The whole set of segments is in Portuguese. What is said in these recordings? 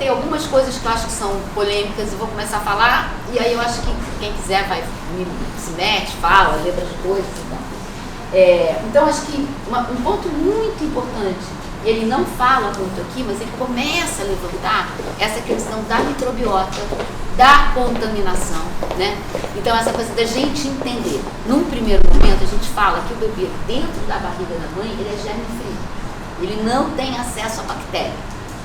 anotei algumas coisas que eu acho que são polêmicas e vou começar a falar, e aí eu acho que quem quiser vai se mete, fala, lembra de coisas e tal. Então acho que um ponto muito importante, e ele não fala muito aqui, mas ele começa a levantar essa questão da microbiota, da contaminação, né? Então essa coisa da gente entender. Num primeiro momento a gente fala que o bebê dentro da barriga da mãe, ele é germe frio. Ele não tem acesso à bactéria.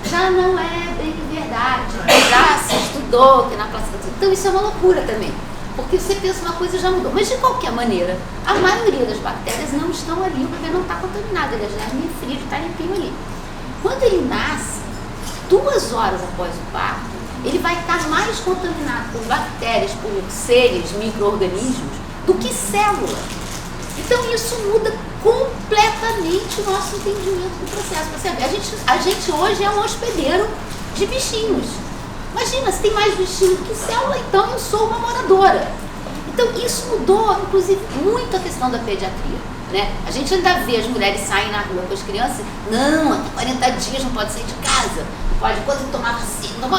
Já não é bem verdade, já se estudou que na placenta. Então isso é uma loucura também, porque você pensa uma coisa e já mudou. Mas de qualquer maneira, a maioria das bactérias não estão ali, o bebê não está contaminado, ele é germe frio, ele está limpinho ali. Quando ele nasce, 2 horas após o parto, ele vai estar mais contaminado por bactérias, por seres, micro-organismos, do que célula. Então isso muda completamente o nosso entendimento do processo. Percebe? A gente hoje é um hospedeiro de bichinhos. Imagina, se tem mais bichinho do que célula, então eu sou uma moradora. Então isso mudou, inclusive, muito a questão da pediatria. Né? A gente ainda vê as mulheres saem na rua com as crianças, não, até 40 dias não pode sair de casa, não pode, quando tomar vacina, não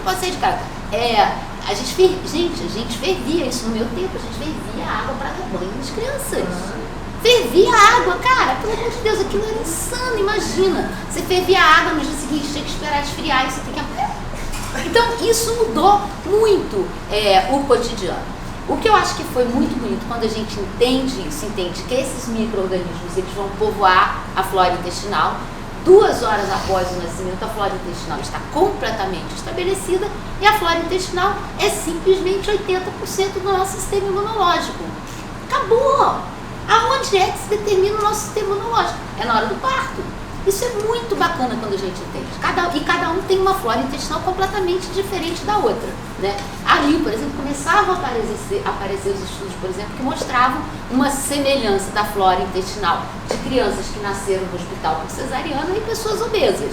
pode sair de casa. A gente fervia isso no meu tempo, a gente fervia água para dar banho nas crianças. Fervia água, cara, pelo amor de Deus, aquilo era insano, imagina. Você fervia água, no dia seguinte tinha que esperar esfriar e você tem que... Então isso mudou muito o cotidiano. O que eu acho que foi muito bonito quando a gente entende isso, entende que esses micro-organismos eles vão povoar a flora intestinal. 2 horas após o nascimento, a flora intestinal está completamente estabelecida e a flora intestinal é simplesmente 80% do nosso sistema imunológico. Acabou! Aonde é que se determina o nosso sistema imunológico? É na hora do parto. Isso é muito bacana quando a gente entende. Cada um tem uma flora intestinal completamente diferente da outra. Né? Ali, por exemplo, começavam a aparecer os estudos, por exemplo, que mostravam uma semelhança da flora intestinal de crianças que nasceram no hospital por cesariana e pessoas obesas.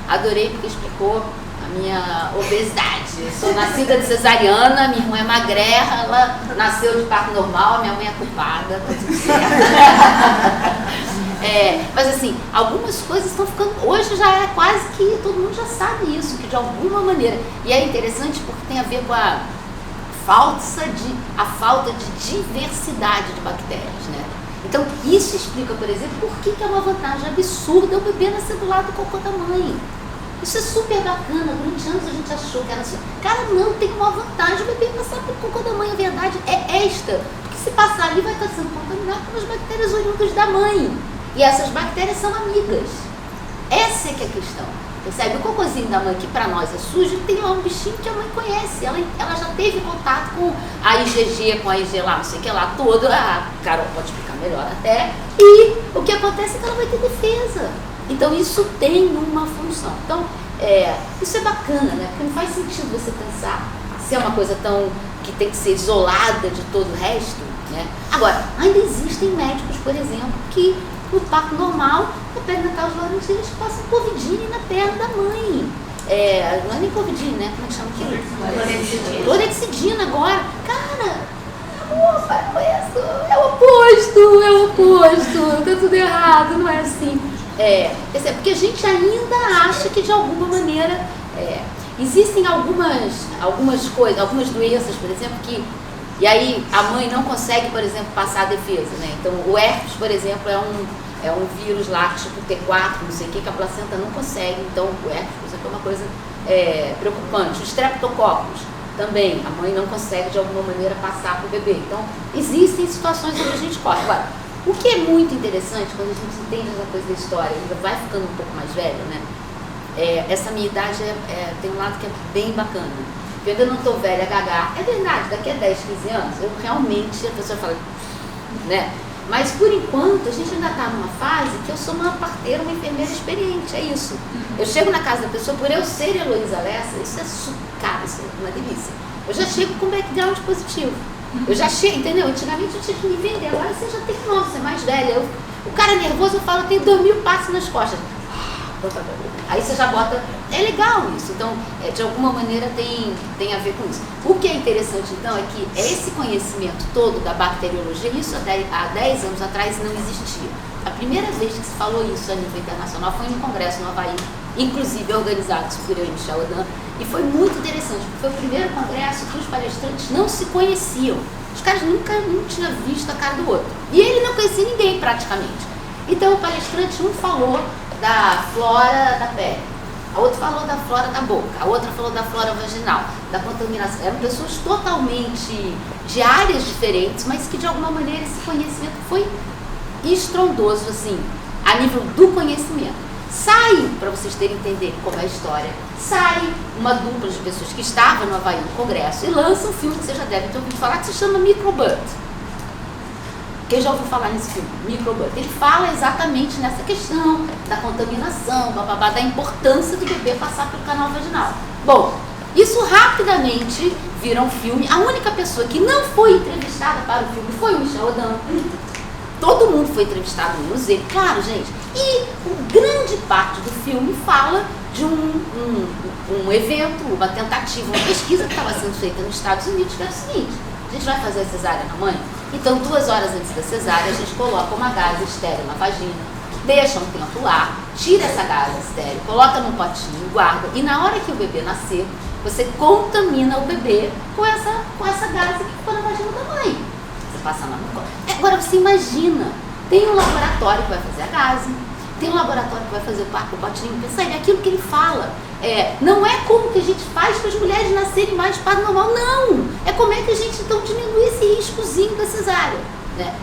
Adorei porque explicou a minha obesidade. Eu sou nascida de cesariana, minha irmã é magreja, ela nasceu de parto normal, minha mãe é culpada, tá tudo certo. Mas assim, algumas coisas estão ficando... Hoje já é quase que todo mundo já sabe isso, que de alguma maneira... E é interessante porque tem a ver com a falta de diversidade de bactérias, né? Então, isso explica, por exemplo, por que é uma vantagem absurda o bebê nascer do lado do cocô da mãe. Isso é super bacana. Durante anos a gente achou que era assim. Cara, não, tem uma vantagem. O bebê passar pelo cocô da mãe, a verdade é esta. Porque se passar ali, vai estar sendo contaminado pelas bactérias oriundas da mãe. E essas bactérias são amigas. Essa é que é a questão. Percebe? O cocôzinho da mãe, que pra nós é sujo, tem lá um bichinho que a mãe conhece. Ela já teve contato com a IgG, com a IG lá, não sei o que lá, todo. A Carol pode explicar melhor até. E o que acontece é que ela vai ter defesa. Então isso tem uma função. Então, isso é bacana, né? Porque não faz sentido você pensar se é uma coisa tão que tem que ser isolada de todo o resto, né? Agora, ainda existem médicos, por exemplo, que no parto normal, na perinatal, os laranjeiros passam Covidine na perna da mãe. Não é nem Covidine, né? Como é que chama aquilo? Clorexidina agora. Cara, para com isso. É o oposto. Tá tudo errado, não é assim. Porque a gente ainda acha que de alguma maneira existem algumas coisas, algumas doenças, por exemplo, que e aí a mãe não consegue, por exemplo, passar a defesa, né? Então o herpes, por exemplo, é um vírus lá, tipo T4, não sei o que a placenta não consegue. Então o herpes, por exemplo, é uma coisa preocupante. Os streptococcus também, a mãe não consegue de alguma maneira passar para o bebê. Então existem situações onde a gente corre. Agora, o que é muito interessante, quando a gente entende essa coisa da história, ainda vai ficando um pouco mais velho, né? Essa minha idade tem um lado que é bem bacana. Eu ainda não estou velha, gaga. É verdade, daqui a 10, 15 anos, eu realmente, a pessoa fala, né? Mas por enquanto, a gente ainda está numa fase que eu sou uma parteira, uma enfermeira experiente, é isso. Eu chego na casa da pessoa, por eu ser Heloísa Lessa, isso é cara, isso é uma delícia. Eu já chego com background positivo. Eu já chego, entendeu? Antigamente eu tinha que me vender, agora você já tem nome, você é mais velha. O cara nervoso, eu falo, eu tenho 2.000 passos nas costas. Aí você já bota, é legal isso, então de alguma maneira tem a ver com isso. O que é interessante então é que esse conhecimento todo da bacteriologia, isso há 10 anos atrás não existia. A primeira vez que se falou isso a nível internacional foi em um congresso no Havaí, inclusive organizados por eu e Michel Odan, e foi muito interessante, porque foi o primeiro congresso que os palestrantes não se conheciam. Os caras nunca tinham visto a cara do outro. E ele não conhecia ninguém praticamente. Então o palestrante, um falou da flora da pele, a outra falou da flora da boca, a outra falou da flora vaginal, da contaminação. Eram pessoas totalmente de áreas diferentes, mas que de alguma maneira esse conhecimento foi estrondoso, assim, a nível do conhecimento. Sai, para vocês terem entender como é a história, sai uma dupla de pessoas que estavam no Havaí no congresso e lança um filme que vocês já devem ter ouvido falar, que se chama Microbut. Quem já ouviu falar nesse filme? Microbut. Ele fala exatamente nessa questão da contaminação, bababá, da importância do bebê passar pelo canal vaginal. Bom, isso rapidamente vira um filme. A única pessoa que não foi entrevistada para o filme foi o Michel Odan. Todo mundo foi entrevistado, menos ele, claro, gente. E grande parte do filme fala de um evento, uma tentativa, uma pesquisa que estava sendo feita nos Estados Unidos, que é o seguinte: a gente vai fazer a cesárea na mãe, então 2 horas antes da cesárea a gente coloca uma gase estéril na vagina, deixa um tempo lá, tira essa gase estéril, coloca num potinho, guarda, e na hora que o bebê nascer, você contamina o bebê com essa gase que ficou na vagina da mãe. Você passa na mão. Agora você imagina, tem um laboratório que vai fazer a gase, tem um laboratório que vai fazer o potinho, pensa aí, aquilo que ele fala. Não é como que a gente faz para as mulheres nascerem mais de parto normal, não! É como é que a gente então diminui esse riscozinho da cesárea, né?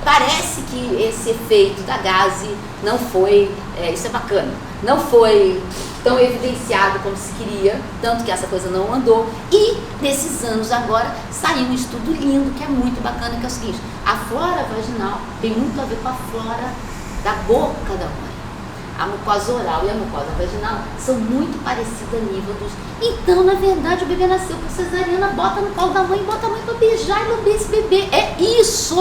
Parece que esse efeito da gase não foi, isso é bacana, não foi tão evidenciado como se queria, tanto que essa coisa não andou. E nesses anos agora saiu um estudo lindo, que é muito bacana, que é o seguinte: a flora vaginal tem muito a ver com a flora da boca da mãe. A mucosa oral e a mucosa vaginal são muito parecidas a nível dos... Então, na verdade, o bebê nasceu por cesariana, bota no colo da mãe, bota a mãe para beijar e lamber esse bebê. É isso!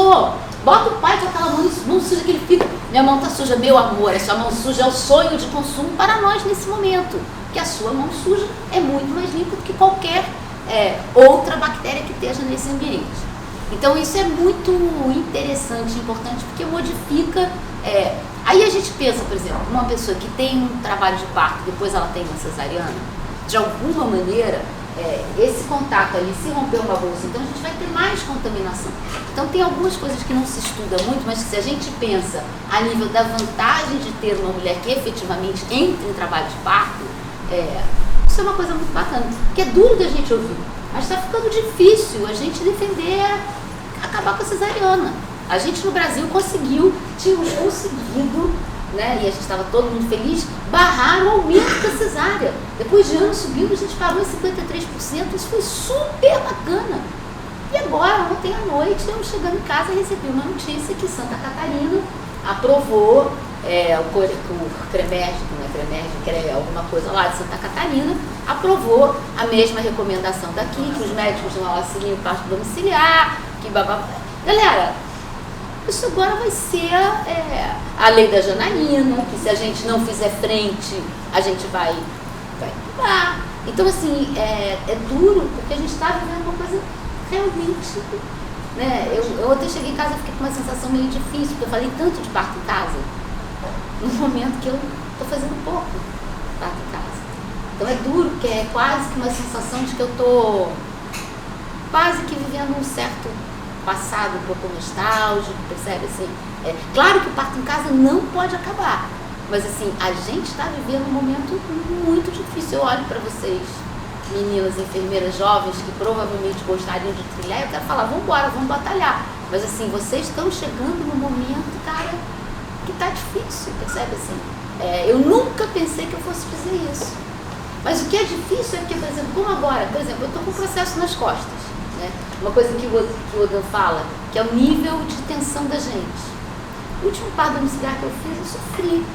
Bota o pai com aquela mão suja que ele fica. Minha mão tá suja, meu amor, essa mão suja é o sonho de consumo para nós nesse momento. Porque a sua mão suja é muito mais limpa do que qualquer outra bactéria que esteja nesse ambiente. Então isso é muito interessante, importante, porque modifica. Aí a gente pensa, por exemplo, uma pessoa que tem um trabalho de parto, depois ela tem uma cesariana, de alguma maneira, esse contato ali, se romper uma bolsa, então a gente vai ter mais contaminação. Então tem algumas coisas que não se estuda muito, mas que se a gente pensa a nível da vantagem de ter uma mulher que efetivamente entre em trabalho de parto, isso é uma coisa muito bacana, que é duro da gente ouvir, mas está ficando difícil a gente defender, acabar com a cesariana. A gente no Brasil tínhamos conseguido, né, e a gente estava todo mundo feliz, barrar o aumento da cesárea. Depois de anos subindo, a gente parou em 53%, isso foi super bacana. E agora, ontem à noite, eu chegando em casa, recebi uma notícia que Santa Catarina aprovou o CREMERG, não é CREMERG, alguma coisa lá de Santa Catarina, aprovou a mesma recomendação daqui, que os médicos não auxiliam parto domiciliar, que babá. Galera, isso agora vai ser a lei da Janaína, que se a gente não fizer frente, a gente vai pular. Então, assim, é duro, porque a gente está vivendo uma coisa realmente, né? Eu ontem cheguei em casa e fiquei com uma sensação meio difícil, porque eu falei tanto de parto em casa, num momento que eu estou fazendo pouco parto em casa. Então é duro, porque é quase que uma sensação de que eu estou quase que vivendo um certo passado um pouco nostálgico, percebe? Assim, claro que o parto em casa não pode acabar, mas assim, a gente está vivendo um momento muito difícil. Eu olho para vocês, meninas enfermeiras jovens que provavelmente gostariam de trilhar, eu quero falar, vamos embora, vamos batalhar, mas assim, vocês estão chegando num momento, cara, que tá difícil, percebe? Assim, eu nunca pensei que eu fosse dizer isso, mas o que é difícil é que, por exemplo, como agora, por exemplo, eu estou com um processo nas costas, né? Uma coisa que o Odan fala, que é o nível de tensão da gente. O último parto domiciliar que eu fiz, eu sofri.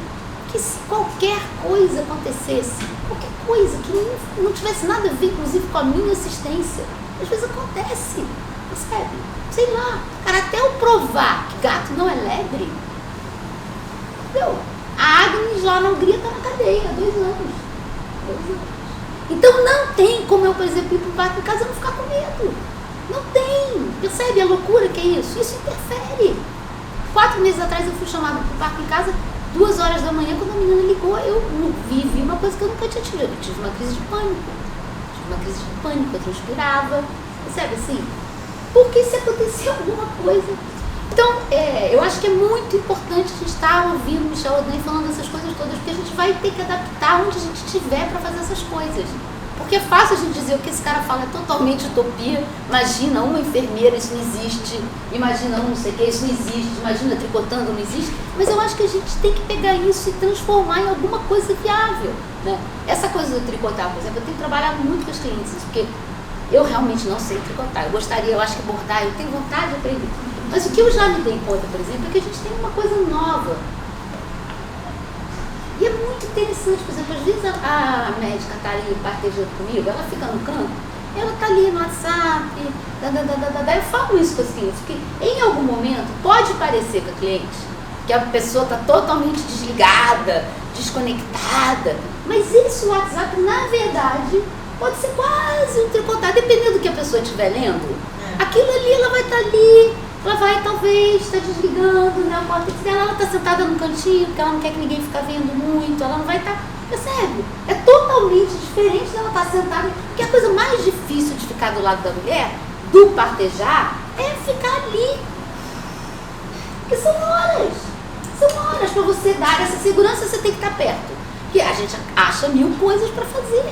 Que se qualquer coisa acontecesse, qualquer coisa que não tivesse nada a ver, inclusive, com a minha assistência, às vezes acontece, percebe? Sei lá, cara, até eu provar que gato não é lebre, entendeu? A Agnes lá na Hungria está na cadeia há 2 anos. 2 anos. Então não tem como eu, por exemplo, ir para o parto em casa e não ficar com medo. Não tem. Percebe a loucura que é isso? Isso interfere. 4 meses atrás eu fui chamada para o parto em casa 2 horas da manhã, quando a menina ligou, eu vivi uma uma coisa que eu nunca tinha tido. Eu tive uma crise de pânico. Eu transpirava, percebe assim? Porque se acontecer alguma coisa. Então, eu acho que é muito importante a gente estar ouvindo Michel Oden falando essas coisas todas, porque a gente vai ter que adaptar onde a gente estiver para fazer essas coisas. Porque é fácil a gente dizer o que esse cara fala é totalmente utopia. Imagina uma enfermeira, isso não existe. Imagina um não sei o que, isso não existe. Imagina tricotando, não existe. Mas eu acho que a gente tem que pegar isso e transformar em alguma coisa viável, né? Essa coisa do tricotar, por exemplo, eu tenho trabalhado muito com as clientes, porque eu realmente não sei tricotar. Eu gostaria, eu acho que bordar, eu tenho vontade de aprender. Mas o que eu já me dei conta, por exemplo, é que a gente tem uma coisa nova. E é muito interessante, por exemplo, às vezes a médica está ali partejando comigo, ela fica no canto, ela está ali no WhatsApp, eu falo isso com as clientes, porque em algum momento pode parecer com a cliente que a pessoa está totalmente desligada, desconectada, mas esse WhatsApp, na verdade, pode ser quase um tricotado, dependendo do que a pessoa estiver lendo. Aquilo ali, ela vai estar ali, ela vai talvez estar desligando, né? Ela está sentada no cantinho, porque ela não quer que ninguém fique vendo muito, ela não vai estar, percebe? É totalmente diferente dela estar sentada, porque a coisa mais difícil de ficar do lado da mulher, do partejar, é ficar ali. Porque são horas para você dar essa segurança, você tem que estar perto. Porque a gente acha mil coisas para fazer.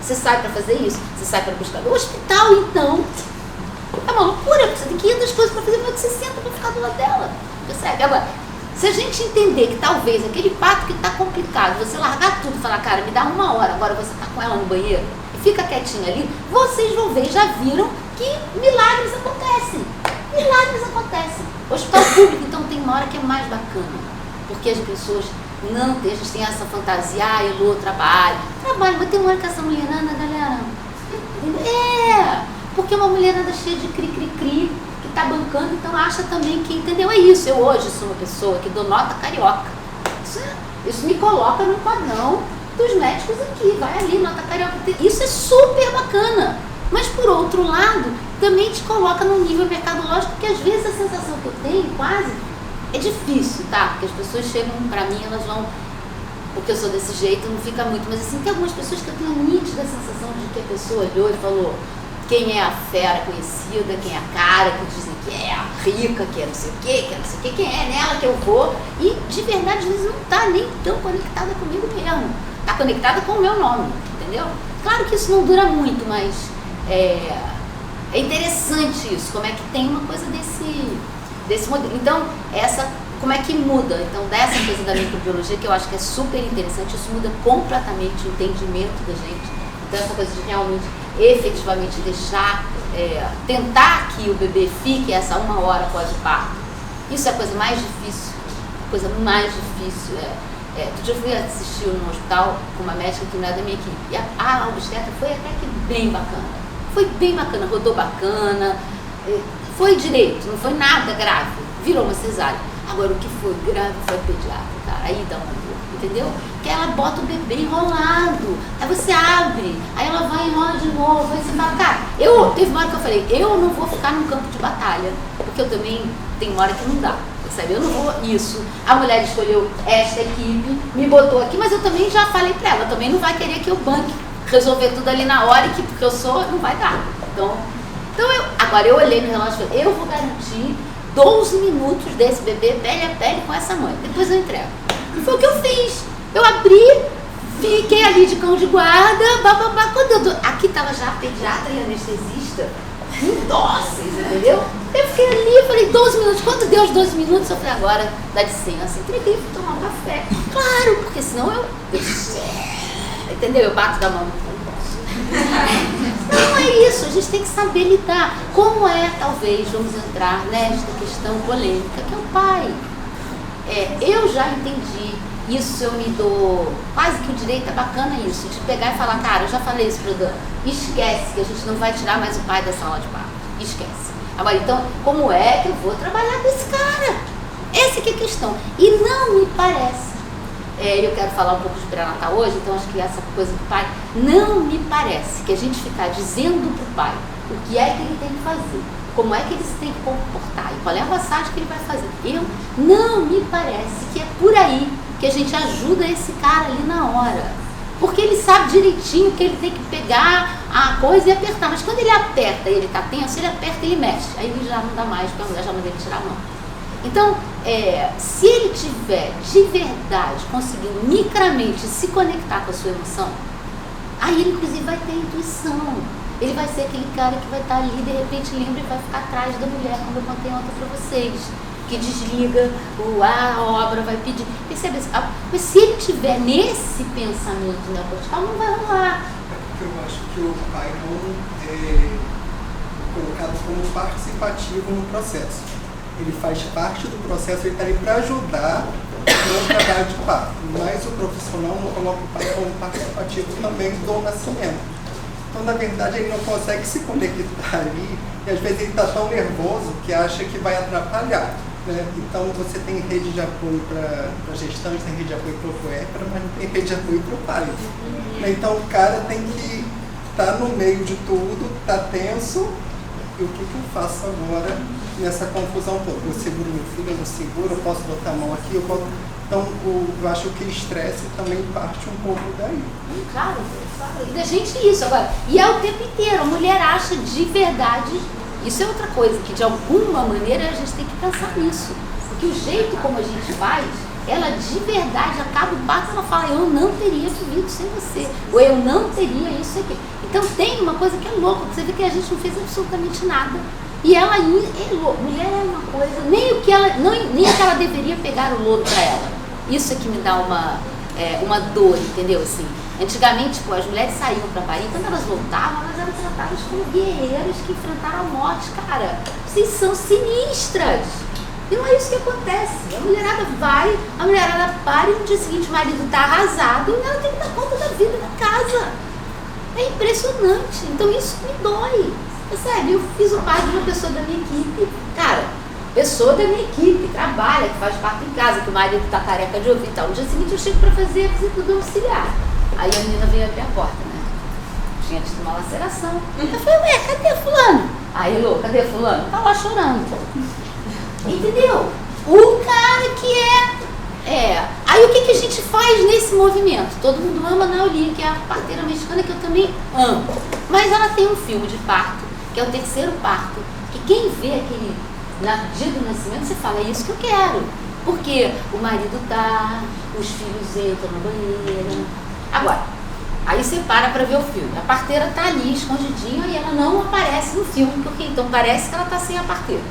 Você sai para fazer isso, você sai para buscar. No hospital, então, é uma loucura, você tem 500 coisas para fazer, mas você senta para ficar do lado dela. Percebe? Agora, se a gente entender que talvez aquele pato que está complicado, você largar tudo e falar, cara, me dá 1 hora, agora você está com ela no banheiro e fica quietinha ali, vocês vão ver, já viram que milagres acontecem. O hospital público, então, tem uma hora que é mais bacana, porque as pessoas não têm, a gente tem essa fantasia, eu trabalho, mas tem uma hora que essa mulherada, galera, porque uma mulherada cheia de cri-cri-cri, que tá bancando, então acha também que, entendeu? É isso, eu hoje sou uma pessoa que dou nota carioca, isso me coloca no padrão dos médicos aqui, vai ali, nota carioca, isso é super bacana, mas por outro lado, também te coloca num nível mercadológico, porque às vezes a sensação que eu tenho, quase, é difícil, tá? Porque as pessoas chegam pra mim, elas vão, porque eu sou desse jeito, não fica muito, mas assim, tem algumas pessoas que eu tenho a nítida sensação de que a pessoa olhou e falou, quem é a fera conhecida, quem é a cara, que dizem que é a rica, que é não sei o quê, que é não sei o quê, quem é nela que eu vou, e de verdade às vezes não tá nem tão conectada comigo mesmo, tá conectada com o meu nome, entendeu? Claro que isso não dura muito, mas é interessante isso, como é que tem uma coisa desse modelo. Então, como é que muda? Então, dessa coisa da microbiologia, que eu acho que é super interessante, isso muda completamente o entendimento da gente. Então, essa coisa de realmente, efetivamente deixar, tentar que o bebê fique essa 1 hora após o parto. Isso é a coisa mais difícil. Outro dia eu fui assistir no hospital com uma médica que não é da minha equipe. E a obstetra foi até que bem bacana. Rodou bacana, foi direito, não foi nada grave. Virou uma cesárea. Agora, o que foi grave foi a pediatra, cara. Aí dá uma dor, entendeu? Que ela bota o bebê enrolado. Aí você abre, aí ela vai e enrola de novo. Aí você fala, cara, teve uma hora que eu falei, eu não vou ficar num campo de batalha. Porque eu também, tem uma hora que não dá. Sabe? Eu não vou isso. A mulher escolheu esta equipe, me botou aqui, mas eu também já falei pra ela, também não vai querer que eu banque, resolver tudo ali na hora, e que porque eu sou, não vai dar. Então agora eu olhei no relógio e falei, eu vou garantir 12 minutos desse bebê pele a pele com essa mãe. Depois eu entrego. E foi o que eu fiz. Eu abri, fiquei ali de cão de guarda, aqui tava já a pediatra e a anestesista, dóceis, entendeu? Eu fiquei ali, falei, 12 minutos. Quando deu os 12 minutos, eu falei, agora dá licença. Entreguei, fui tomar um café. Claro, porque senão eu entendeu? Eu bato da mão. Não é isso, a gente tem que saber lidar. Como talvez, vamos entrar nesta questão polêmica, que é o pai. Eu já entendi, isso eu me dou quase que o direito, é bacana isso, de pegar e falar, cara, eu já falei isso pro Dan, esquece que a gente não vai tirar mais o pai da sala de parto, esquece. Agora, então, como é que eu vou trabalhar com esse cara? Essa que é a questão. E não me parece, eu quero falar um pouco de pré-natal hoje, então acho que essa coisa do pai, não me parece que a gente ficar dizendo pro pai o que é que ele tem que fazer, como é que ele se tem que comportar e qual é a massagem que ele vai fazer. Não me parece que é por aí que a gente ajuda esse cara ali na hora. Porque ele sabe direitinho que ele tem que pegar a coisa e apertar. Mas quando ele aperta e ele está tenso, ele aperta e ele mexe. Aí ele já não dá mais, porque a mulher já manda ele tirar a mão. Então, se ele tiver de verdade conseguindo micramente se conectar com a sua emoção, aí ele inclusive vai ter intuição. Ele vai ser aquele cara que vai estar ali, de repente lembra e vai ficar atrás da mulher, como eu contei ontem para vocês, que desliga a obra, vai pedir. Percebe? Mas se ele tiver nesse pensamento neocortical, não vai rolar. Eu acho que o pai não é colocado como participativo no processo. Ele faz parte do processo, ele está ali para ajudar no trabalho de parto. Mas o profissional não coloca o pai como participativo também do nascimento. Então, na verdade, ele não consegue se conectar ali e às vezes ele está tão nervoso que acha que vai atrapalhar. Né? Então, você tem rede de apoio para gestante, tem rede de apoio para o puérpera, mas não tem rede de apoio para o pai. Então, o cara tem que estar no meio de tudo, está tenso, e o que eu faço agora nessa confusão toda? Eu seguro meu filho, eu não seguro, eu posso botar a mão aqui, eu posso... Então, eu acho que o estresse também parte um pouco daí. Claro. E da gente isso agora. E é o tempo inteiro. A mulher acha de verdade. Isso é outra coisa, que de alguma maneira a gente tem que pensar nisso. Porque o jeito como a gente faz, ela de verdade acaba o parto, ela fala, eu não teria vivido sem você. Ou eu não teria isso aqui. Então tem uma coisa que é louca, você vê que a gente não fez absolutamente nada. E ela mulher é uma coisa, nem que ela deveria pegar o lodo para ela. Isso é que me dá uma dor, entendeu? Assim, antigamente, as mulheres saíam para parir, quando elas voltavam, elas eram tratadas como guerreiras que enfrentaram a morte. Cara, vocês são sinistras. E não é isso que acontece. A mulherada vai, a mulherada para e no dia seguinte o marido está arrasado e ela tem que dar conta da vida na casa. É impressionante. Então isso me dói. Percebe? Eu fiz o parto de uma pessoa da minha equipe. Cara, pessoa da minha equipe, trabalha, que faz parto em casa, que o marido está careca de ouvir e tal. No dia seguinte eu chego para fazer a visita domiciliar. Aí a menina veio abrir a porta, né? Tinha tido uma laceração. Eu falei, ué, cadê fulano? Aí, Lô, cadê fulano? Tá lá chorando. Entendeu? O cara que Aí o que a gente faz nesse movimento? Todo mundo ama a Nauli, que é a parteira mexicana, que eu também amo. Mas ela tem um filme de parto, que é o terceiro parto, que quem vê aquele dia do nascimento, você fala, é isso que eu quero. Porque o marido tá, os filhos entram na banheira. Agora, aí você para ver o filme. A parteira tá ali, escondidinha, e ela não aparece no filme, porque então parece que ela tá sem a parteira.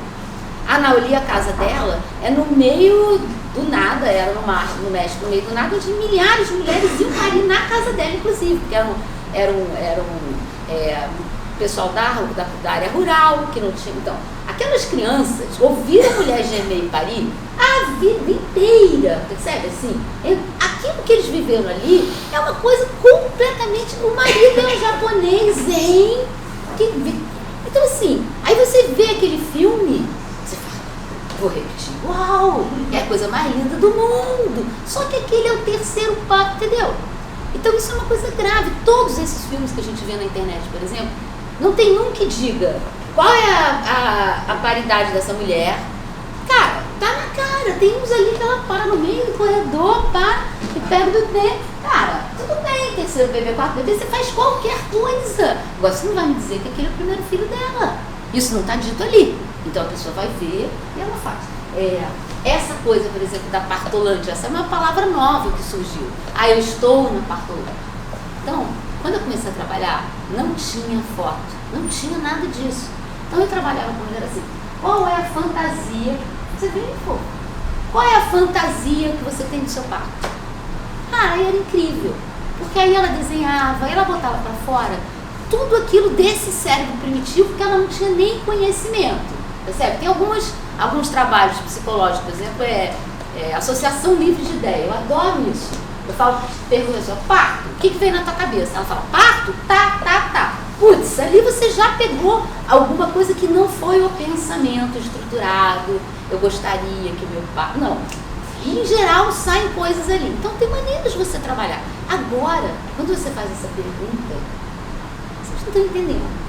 A Nauli, a casa dela, é no meio do nada, era no México, no meio do nada, onde milhares de mulheres iam parir na casa dela, inclusive, porque era um pessoal da área rural, que não tinha. Então, aquelas crianças ouviram a mulher gemer e parir a vida inteira, percebe? Assim, aquilo que eles viveram ali é uma coisa completamente. O marido é um japonês, hein? Então, assim, aí você vê aquele filme. Vou repetir, uau, é a coisa mais linda do mundo. Só que aquele é o terceiro parto, entendeu? Então isso é uma coisa grave. Todos esses filmes que a gente vê na internet, por exemplo, não tem um que diga qual é a paridade dessa mulher. Cara, tá na cara. Tem uns ali que ela para no meio do corredor, pá, e pega o bebê. Cara, tudo bem, terceiro bebê, quarto bebê, você faz qualquer coisa. Agora você não vai me dizer que aquele é o primeiro filho dela. Isso não está dito ali. Então a pessoa vai ver e ela faz. Essa coisa, por exemplo, da partolante, essa é uma palavra nova que surgiu. Eu estou na partolante. Então, quando eu comecei a trabalhar, não tinha foto, não tinha nada disso. Então eu trabalhava com mulher assim, qual é a fantasia? Você vê, pô, qual é a fantasia que você tem do seu parto? Aí era incrível, porque aí ela desenhava, ela botava para fora tudo aquilo desse cérebro primitivo que ela não tinha nem conhecimento. Percebe? Tem alguns trabalhos psicológicos, por exemplo, associação livre de ideia. Eu adoro isso. Eu pergunto assim, parto, o que veio na tua cabeça? Ela fala, parto? Tá. Putz, ali você já pegou alguma coisa que não foi o pensamento estruturado. Eu gostaria que meu parto... Não. E, em geral, saem coisas ali. Então, tem maneiras de você trabalhar. Agora, quando você faz essa pergunta, vocês não estão entendendo.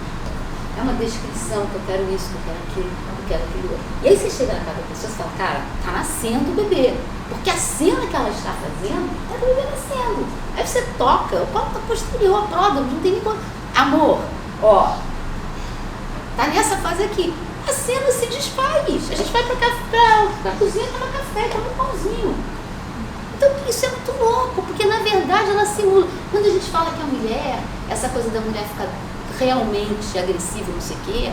É uma descrição, que eu quero isso, que eu quero aquilo, que eu quero aquilo outro. E aí você chega na casa da pessoa e fala, cara, tá nascendo o bebê. Porque a cena que ela está fazendo é do bebê nascendo. Aí você toca, o pau tá posterior, a pródromo, não tem nem como. Amor, ó, tá nessa fase aqui. A cena se desfaz. A gente vai pra cozinha tomar café, tomar um pãozinho. Então isso é muito louco, porque na verdade ela simula. Quando a gente fala que a mulher, essa coisa da mulher ficar realmente agressiva, não sei o quê,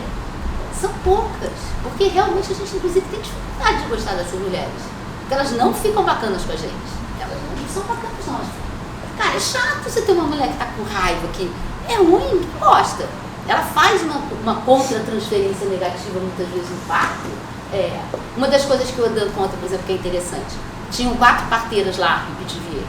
são poucas. Porque realmente a gente, inclusive, tem dificuldade de gostar dessas mulheres. Porque elas não ficam bacanas com a gente. Elas não são bacanas, não. Cara, é chato você ter uma mulher que tá com raiva, que é ruim, que gosta. Ela faz uma contra-transferência negativa muitas vezes no parto. Uma das coisas que eu dando conta, por exemplo, que é interessante, tinham 4 parteiras lá em Pithiviers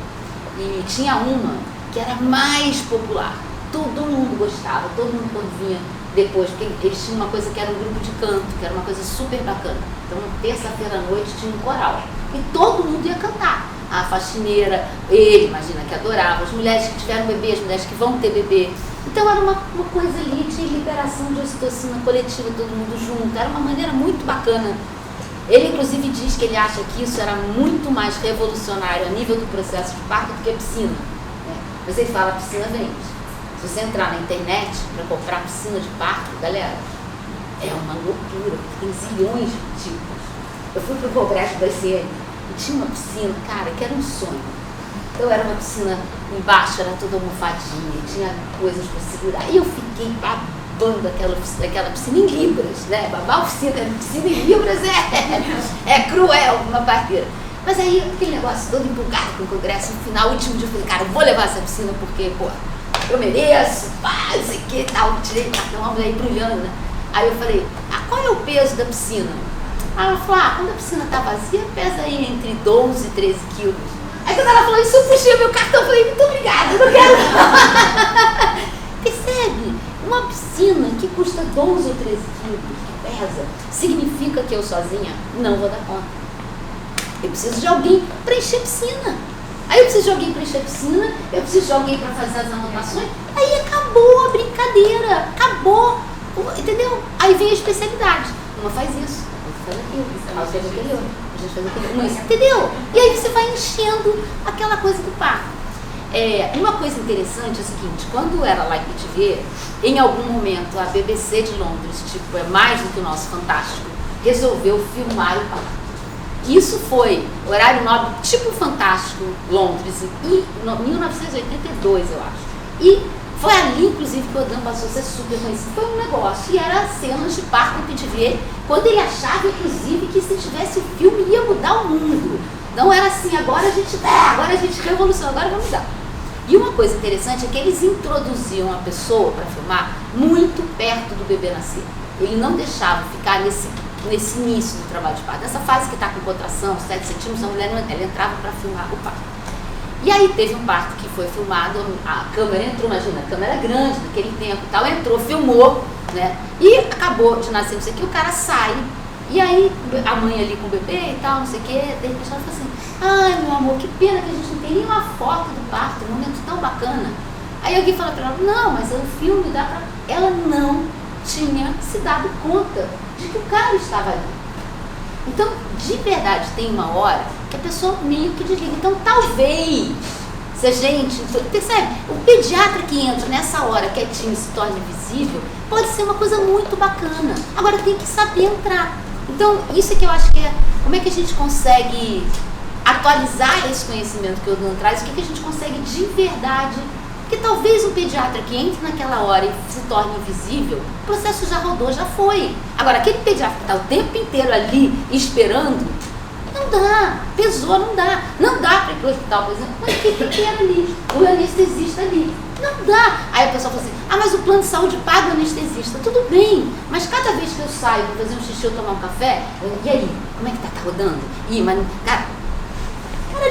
e tinha uma que era mais popular. Todo mundo gostava, todo mundo quando vinha depois, porque eles tinham uma coisa que era um grupo de canto, que era uma coisa super bacana. Então, terça-feira à noite tinha um coral e todo mundo ia cantar. A faxineira, ele, imagina, que adorava, as mulheres que tiveram bebê, as mulheres que vão ter bebê. Então era uma coisa ali, tinha liberação de ocitocina coletiva, todo mundo junto, era uma maneira muito bacana. Ele inclusive diz que ele acha que isso era muito mais revolucionário a nível do processo de parto do que a piscina, né? Mas ele fala, a piscina vende. Se você entrar na internet para comprar piscina de parto, galera, é uma loucura, tem zilhões de tipos. Eu fui para o congresso da ICM e tinha uma piscina, cara, que era um sonho. Então era uma piscina, embaixo era toda almofadinha, tinha coisas para segurar. E eu fiquei babando aquela piscina em libras, né? Babar piscina em libras é cruel, uma parteira. Mas aí aquele negócio todo empolgado com o congresso, no final, o último dia eu falei, cara, eu vou levar essa piscina porque, pô, eu mereço, pá, não sei o que, tal, tirei uma mulher embrulhando, né? Aí eu falei, qual é o peso da piscina? Aí ela falou, quando a piscina tá vazia, pesa aí entre 12 e 13 quilos. Aí quando ela falou isso, eu puxei o meu cartão e falei, muito obrigada, eu não quero. Percebe? Uma piscina que custa 12 ou 13 quilos, que pesa, significa que eu sozinha não vou dar conta. Eu preciso de alguém para encher a piscina. Aí eu preciso de alguém para encher a piscina, eu preciso de alguém para fazer as anotações. Aí acabou a brincadeira, acabou, entendeu? Aí vem a especialidade. Uma faz isso, outra faz aquilo, outra faz aquele outro, a gente faz aquele outro, entendeu? E aí você vai enchendo aquela coisa do parto. Uma coisa interessante é o seguinte, quando era lá em Pithiviers, em algum momento a BBC de Londres, tipo, é mais do que o nosso Fantástico, resolveu filmar o parto. Isso foi horário nobre, tipo Fantástico, Londres, em 1982, eu acho. E foi ali, inclusive, que o Odan passou a ser super conhecido. Foi um negócio, e era cenas de parto em Pithiviers, quando ele achava, inclusive, que se tivesse o filme ia mudar o mundo. Não era assim, agora a gente revolucionou, agora vai mudar. E uma coisa interessante é que eles introduziam a pessoa para filmar muito perto do bebê nascer. Ele não deixava ficar nesse início do trabalho de parto. Nessa fase que está com contração, 7 centímetros, a mulher ela entrava para filmar o parto. E aí teve um parto que foi filmado, a câmera entrou, imagina, a câmera grande naquele tempo e tal, entrou, filmou, né? E acabou de nascer, não sei o que, o cara sai. E aí a mãe ali com o bebê e tal, não sei o que, de repente ela fala assim, ai meu amor, que pena que a gente não tem nenhuma foto do parto, um momento tão bacana. Aí alguém fala para ela, não, mas o filme dá pra... Ela não tinha se dado conta de que o cara estava ali. Então, de verdade, tem uma hora que a pessoa meio que desliga. Então, talvez, se a gente... Percebe? O pediatra que entra nessa hora quietinho e se torna invisível, pode ser uma coisa muito bacana. Agora, tem que saber entrar. Então, isso é que eu acho que é... Como é que a gente consegue atualizar esse conhecimento que o Dan traz? O que a gente consegue de verdade... Porque talvez um pediatra que entre naquela hora e se torne invisível, o processo já rodou, já foi. Agora, aquele pediatra que está o tempo inteiro ali esperando, não dá, pesou, não dá. Não dá para ir para o hospital, por exemplo, com a equipe inteira ali, o anestesista ali. Não dá. Aí a pessoa fala assim, mas o plano de saúde paga o anestesista. Tudo bem, mas cada vez que eu saio para fazer um xixi ou tomar um café, e aí, como é que tá rodando? Cara,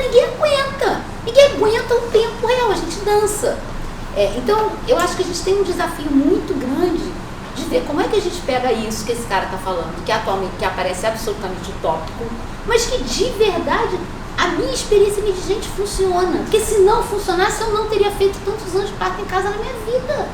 ninguém aguenta. Ninguém aguenta o tempo real, a gente dança. Então, eu acho que a gente tem um desafio muito grande de ver como é que a gente pega isso que esse cara está falando, que atualmente que aparece absolutamente utópico, mas que de verdade a minha experiência me diz, gente, funciona. Porque se não funcionasse, eu não teria feito tantos anos de parto em casa na minha vida.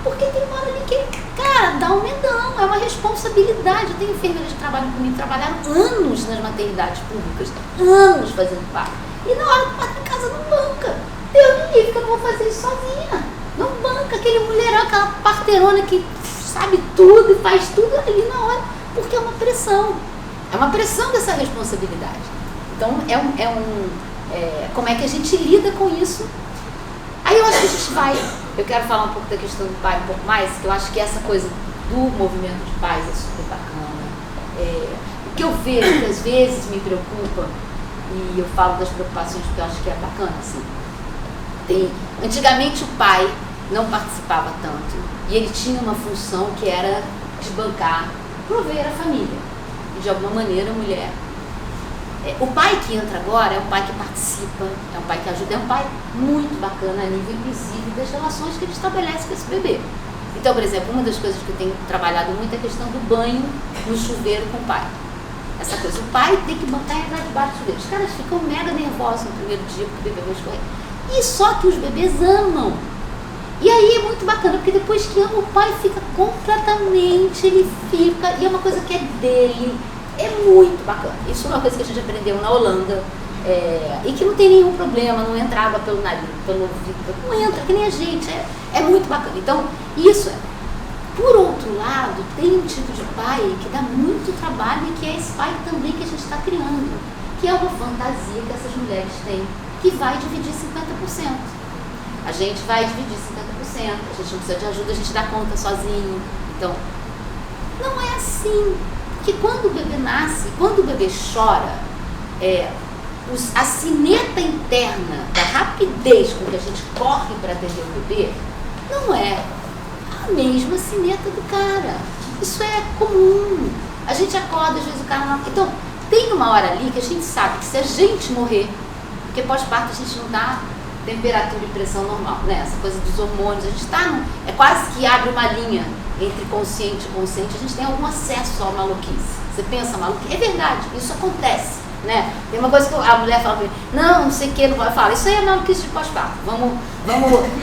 Porque tem uma hora ali que, cara, dá um medão, é uma responsabilidade. Eu tenho enfermeiras que trabalham comigo, trabalharam anos nas maternidades públicas, anos fazendo parto. E na hora do parto em casa não banca. Deus me livre que eu não vou fazer isso sozinha. Não banca aquele mulherão, aquela parteirona que sabe tudo e faz tudo ali na hora, porque é uma pressão. É uma pressão dessa responsabilidade. Então, como é que a gente lida com isso? Aí eu acho que a gente eu quero falar um pouco da questão do pai um pouco mais, que eu acho que essa coisa do movimento de pais é super bacana. O que eu vejo que às vezes me preocupa, e eu falo das preocupações porque eu acho que é bacana, assim. Antigamente o pai não participava tanto, e ele tinha uma função que era de bancar, prover a família. E de alguma maneira a mulher. O pai que entra agora é um pai que participa, é um pai que ajuda, é um pai muito bacana a nível, inclusive, das relações que ele estabelece com esse bebê. Então, por exemplo, uma das coisas que eu tenho trabalhado muito é a questão do banho no chuveiro com o pai. Essa coisa, o pai tem que bancar e entrar debaixo do chuveiro. Os caras ficam mega nervosos no primeiro dia porque o bebê vai escorrer. E só que os bebês amam. E aí é muito bacana, porque depois que ama, o pai fica completamente, ele fica, e é uma coisa que é dele. É muito bacana. Isso é uma coisa que a gente aprendeu na Holanda, e que não tem nenhum problema, não entra água pelo nariz, pelo ouvido, não entra, que nem a gente, é muito bacana. Então, isso é. Por outro lado, tem um tipo de pai que dá muito trabalho e que é esse pai também que a gente está criando, que é uma fantasia que essas mulheres têm, que vai dividir 50%. A gente vai dividir 50%, a gente não precisa de ajuda, a gente dá conta sozinho. Então, não é assim. Porque quando o bebê nasce, quando o bebê chora, a sineta interna da rapidez com que a gente corre para atender o bebê não é a mesma sineta do cara. Isso é comum. A gente acorda, às vezes o cara não... Então, tem uma hora ali que a gente sabe que se a gente morrer, porque pós-parto a gente não dá temperatura e pressão normal, né? Essa coisa dos hormônios, a gente está... É quase que abre uma linha entre consciente e inconsciente, a gente tem algum acesso à maluquice. Você pensa maluquice? É verdade, isso acontece, né? Tem uma coisa que a mulher fala pra mim, não sei o que, não vai falar, isso aí é maluquice de pós-parto, vamos...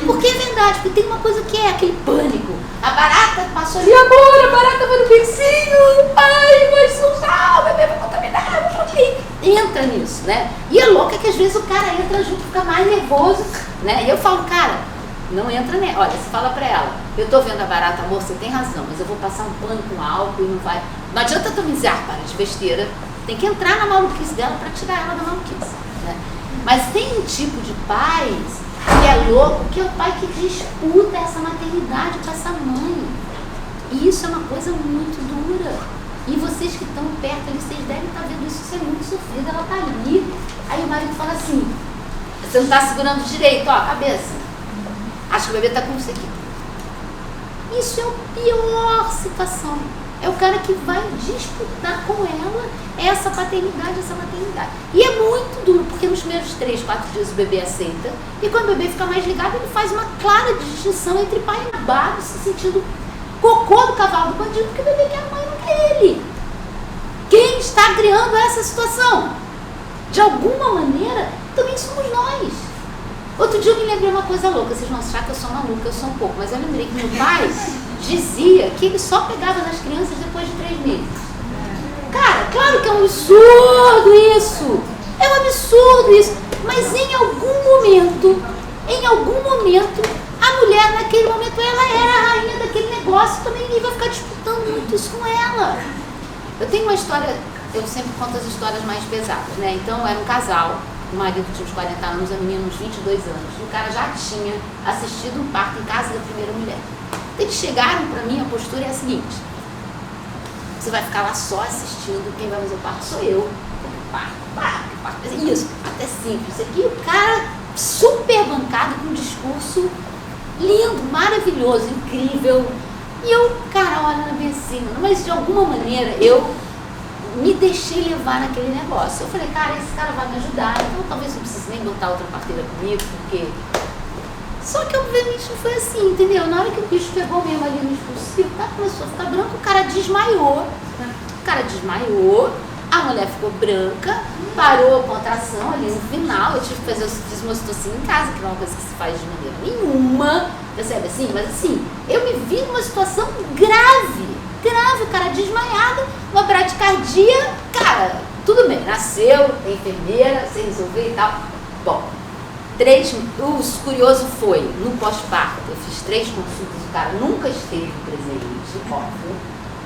Porque é verdade, porque tem uma coisa que é aquele pânico. A barata passou ali, amor, a barata vai no bercinho, ai, vai sujar, o bebê vai contaminar, entra nisso, né? E é louco que às vezes o cara entra junto, fica mais nervoso, né? E eu falo, cara, não entra nela. Olha, você fala pra ela, eu tô vendo a barata, amor, você tem razão, mas eu vou passar um pano com álcool e não vai... Não adianta tu me dizer, para de besteira, tem que entrar na maluquice dela pra tirar ela da maluquice, né? Mas tem um tipo de pais que é louco, que é o pai que disputa essa maternidade com essa mãe. E isso é uma coisa muito dura. E vocês que estão perto ali, vocês devem estar vendo isso, isso é muito sofrido, ela tá ali. Aí o marido fala assim, você não tá segurando direito, ó, a cabeça. Acho que o bebê tá com isso aqui. Isso é a pior situação. É o cara que vai disputar com ela essa paternidade, essa maternidade. E é muito duro, porque nos primeiros 3, 4 dias o bebê aceita, e quando o bebê fica mais ligado, ele faz uma clara distinção entre pai e babado, se sentindo cocô do cavalo do bandido, porque o bebê quer a mãe, não quer ele. Quem está criando essa situação? De alguma maneira, também somos nós. Outro dia eu me lembrei uma coisa louca, vocês vão achar que eu sou maluca, eu sou um pouco, mas eu lembrei que meu pai dizia que ele só pegava nas crianças depois de 3 meses. Cara, claro que é um absurdo isso, é um absurdo isso, mas em algum momento, a mulher naquele momento, ela era a rainha daquele negócio, também ninguém vai ficar disputando muito isso com ela. Eu tenho uma história, eu sempre conto as histórias mais pesadas, né? Então era um casal, o marido tinha uns 40 anos, a menina uns 22 anos, e o cara já tinha assistido um parto em casa da primeira mulher. Eles chegaram para mim, a postura é a seguinte, você vai ficar lá só assistindo, quem vai fazer o parto sou eu. Parto. Isso, até simples. Isso aqui, o cara super bancado, com um discurso lindo, maravilhoso, incrível. E eu, cara, olhando bem assim, mas de alguma maneira eu me deixei levar naquele negócio. Eu falei, cara, esse cara vai me ajudar, então talvez não precise nem botar outra parteira comigo, porque... Só que obviamente não foi assim, entendeu? Na hora que o bicho pegou mesmo ali no expulsivo, tá, começou a ficar branco, o cara desmaiou. A mulher ficou branca, parou a contração ali no final. Eu tive que fazer, fiz uma ocitocina em casa, que não é uma coisa que se faz de maneira nenhuma, percebe assim? Mas assim, eu me vi numa situação grave, o cara desmaiado, uma bradicardia, cara, tudo bem, nasceu, tem enfermeira, sem resolver e tal. Bom, O curioso foi, no pós-parto, eu fiz 3 consultas, o cara nunca esteve presente, óbvio,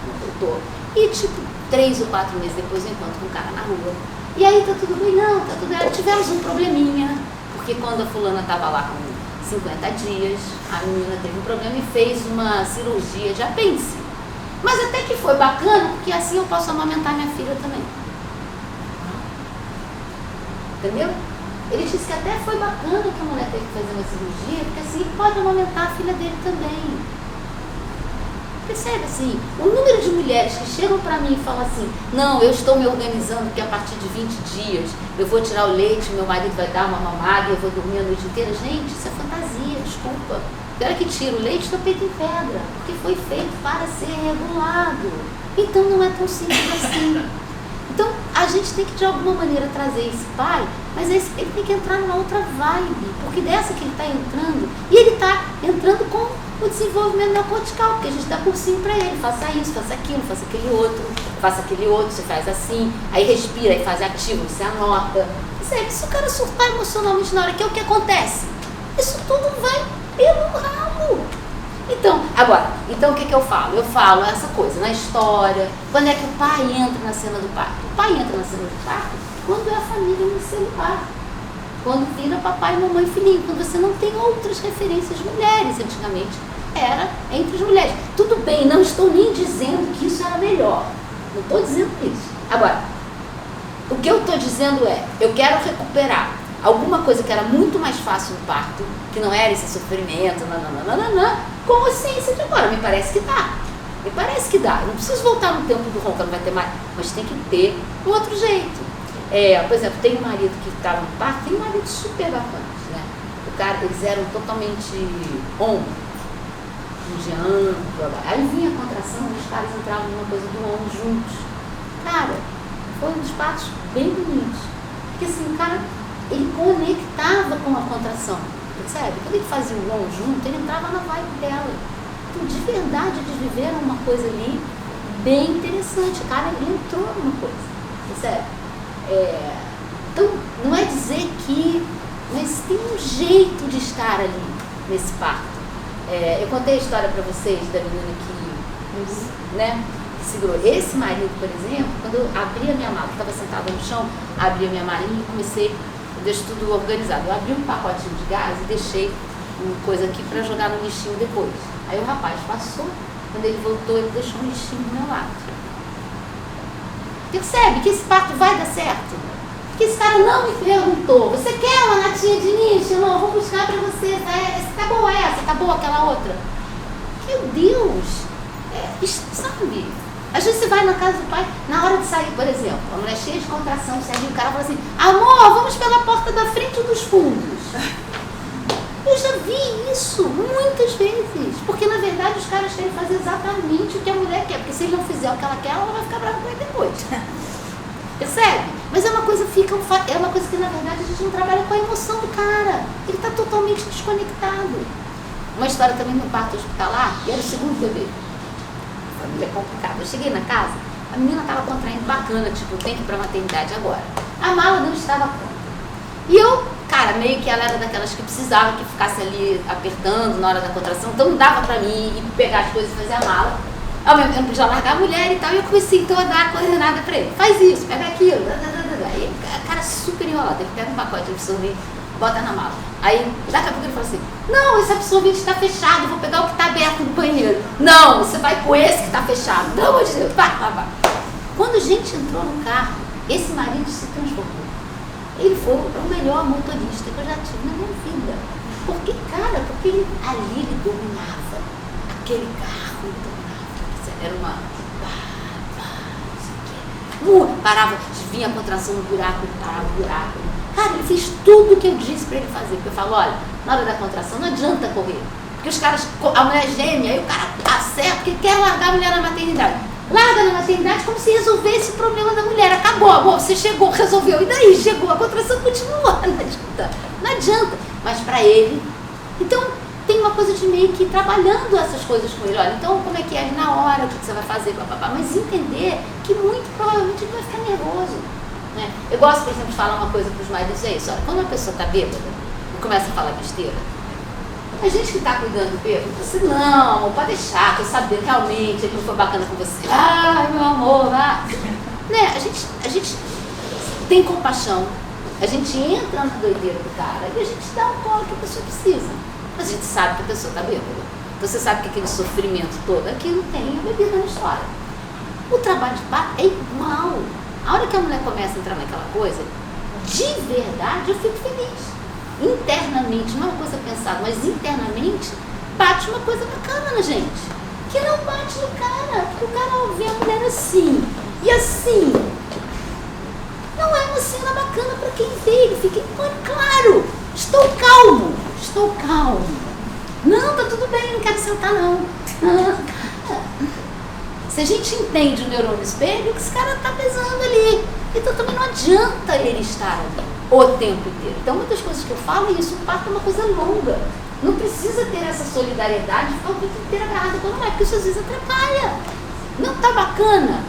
não voltou. E tipo, 3 ou 4 meses depois eu encontro com o cara na rua. E aí tá tudo bem, não, tá tudo bem. Tivemos um probleminha, porque quando a fulana tava lá com 50 dias, a menina teve um problema e fez uma cirurgia de apêndice. Mas até que foi bacana, porque assim eu posso amamentar minha filha também. Entendeu? Ele disse que até foi bacana que a mulher teve que fazer uma cirurgia, porque assim ele pode amamentar a filha dele também. Percebe assim, o número de mulheres que chegam para mim e falam assim, não, eu estou me organizando que a partir de 20 dias eu vou tirar o leite, meu marido vai dar uma mamada e eu vou dormir a noite inteira. Gente, isso é fantasia, desculpa. O cara que tira o leite está peito em pedra, porque foi feito para ser regulado. Então não é tão simples assim. Então a gente tem que de alguma maneira trazer esse pai, mas ele tem que entrar numa outra vibe, porque dessa que ele está entrando, e ele está entrando com o desenvolvimento neocortical, porque a gente dá cursinho para ele, faça isso, faça aquilo, faça aquele outro, você faz assim, aí respira, aí faz ativo, você anota. Sério, se o cara surtar emocionalmente na hora que é o que acontece, isso tudo vai pelo ralo. Então, agora, o que eu falo? Eu falo essa coisa, na história, quando é que o pai entra na cena do parto? O pai entra na cena do parto quando é a família no celular. Quando vira papai, mamãe e filhinho, quando você não tem outras referências mulheres. Antigamente era entre as mulheres. Tudo bem, não estou nem dizendo que isso era melhor. Não estou dizendo isso. Agora, o que eu estou dizendo é, eu quero recuperar alguma coisa que era muito mais fácil no parto, que não era esse sofrimento, com a ciência de agora. Me parece que dá. Me parece que dá. Eu não preciso voltar no tempo do ronca, não vai ter mais. Mas tem que ter um outro jeito. Por exemplo, tem um marido que estava no parto, tem um marido super bacana, né? O cara, eles eram totalmente on, indiano, aí vinha a contração e os caras entravam numa coisa do on juntos. Cara, foi um dos partos bem bonitos. Porque assim, o cara, ele conectava com a contração, percebe? Quando ele fazia o on junto, ele entrava na vibe dela. Então, de verdade, eles viveram uma coisa ali bem interessante. O cara, ele entrou numa coisa, percebe? Então, não é dizer que, mas tem um jeito de estar ali nesse parto. Eu contei a história para vocês da menina que, né, que segurou. Esse marido, por exemplo, quando eu abri a minha mala, estava sentada no chão, abri a minha malinha e comecei, eu deixo tudo organizado. Eu abri um pacotinho de gás e deixei uma coisa aqui para jogar no lixinho depois. Aí o rapaz passou, quando ele voltou, ele deixou um lixinho do meu lado. Percebe que esse parto vai dar certo? Porque esse cara não me perguntou, você quer uma latinha de nicho? Não, eu vou buscar para você, tá boa essa, tá boa aquela outra. Meu Deus, sabe? Às vezes você vai na casa do pai, na hora de sair, por exemplo, a mulher cheia de contração, sai o cara fala assim, amor, vamos pela porta da frente ou dos fundos? Eu já vi isso muitas vezes, porque na verdade os caras querem fazer exatamente o que a mulher quer, porque se ele não fizer o que ela quer, ela vai ficar brava com ele depois. Percebe? Mas é uma coisa que na verdade a gente não trabalha com a emoção do cara, ele está totalmente desconectado. Uma história também no parto hospitalar, e era o segundo bebê. A família é complicada. Eu cheguei na casa, a menina estava contraindo bacana, tipo, tem que ir para a maternidade agora. A mala não estava pronta. E eu, cara, meio que ela era daquelas que precisava que ficasse ali apertando na hora da contração, então não dava pra mim ir pegar as coisas e fazer a mala. Ao mesmo tempo podia largar a mulher e tal, e eu comecei então a dar a coordenada pra ele. Faz isso, pega aquilo, Aí o cara super enrolado, ele pega um pacote de absorvente, bota na mala. Aí daqui a pouco ele fala assim, não, esse absorvente está fechado, vou pegar o que está aberto no banheiro. Não, você vai com esse que está fechado. Pelo amor de Deus, vai. Quando a gente entrou no carro, esse marido se transformou. Ele foi o melhor motorista que eu já tive na minha vida. Porque ele ali ele dominava. Aquele carro ele dominava. Era uma... parava, vinha a contração no buraco, ele parava no buraco. Cara, ele fez tudo o que eu disse pra ele fazer. Porque eu falo, olha, na hora da contração não adianta correr. Porque os caras, a mulher gêmea, aí o cara acerta, porque quer largar a mulher na maternidade. Larga na maternidade como se resolvesse o problema da mulher. Acabou, amor, você chegou, resolveu. E daí? Chegou, a contração continua. Não adianta. Mas para ele... Então, tem uma coisa de meio que ir trabalhando essas coisas com ele. Olha, então, como é que é ali na hora, o que você vai fazer, papapá. Mas entender que muito provavelmente ele vai ficar nervoso. Né? Eu gosto, por exemplo, de falar uma coisa para os maridos, é isso. Olha, quando uma pessoa está bêbada, começa a falar besteira. A gente que está cuidando do bêbado, você não, pode deixar, tô sabendo realmente, ele não foi bacana com você. Ai, meu amor, né? A gente tem compaixão, a gente entra na doideira do cara e a gente dá o colo que a pessoa precisa. A gente sabe que a pessoa está bêbada. Então você sabe que aquele sofrimento todo aqui não tem a bebida na história. O trabalho de bar é igual. A hora que a mulher começa a entrar naquela coisa, de verdade eu fico feliz. Internamente, não é uma coisa pensada, mas internamente bate uma coisa bacana na gente. Que não bate no cara, porque o cara vê a mulher assim. E assim, não é uma cena bacana para quem vê. Ele fica, claro, estou calmo. Não, tá tudo bem, não quero sentar não. Se a gente entende o neurônio espelho, que esse cara tá pesando ali. Então também não adianta ele estar ali o tempo inteiro. Então muitas coisas que eu falo é isso, o parto é uma coisa longa. Não precisa ter essa solidariedade de ficar o tempo inteiro agarrada com a mulher, porque isso às vezes atrapalha. Não tá bacana?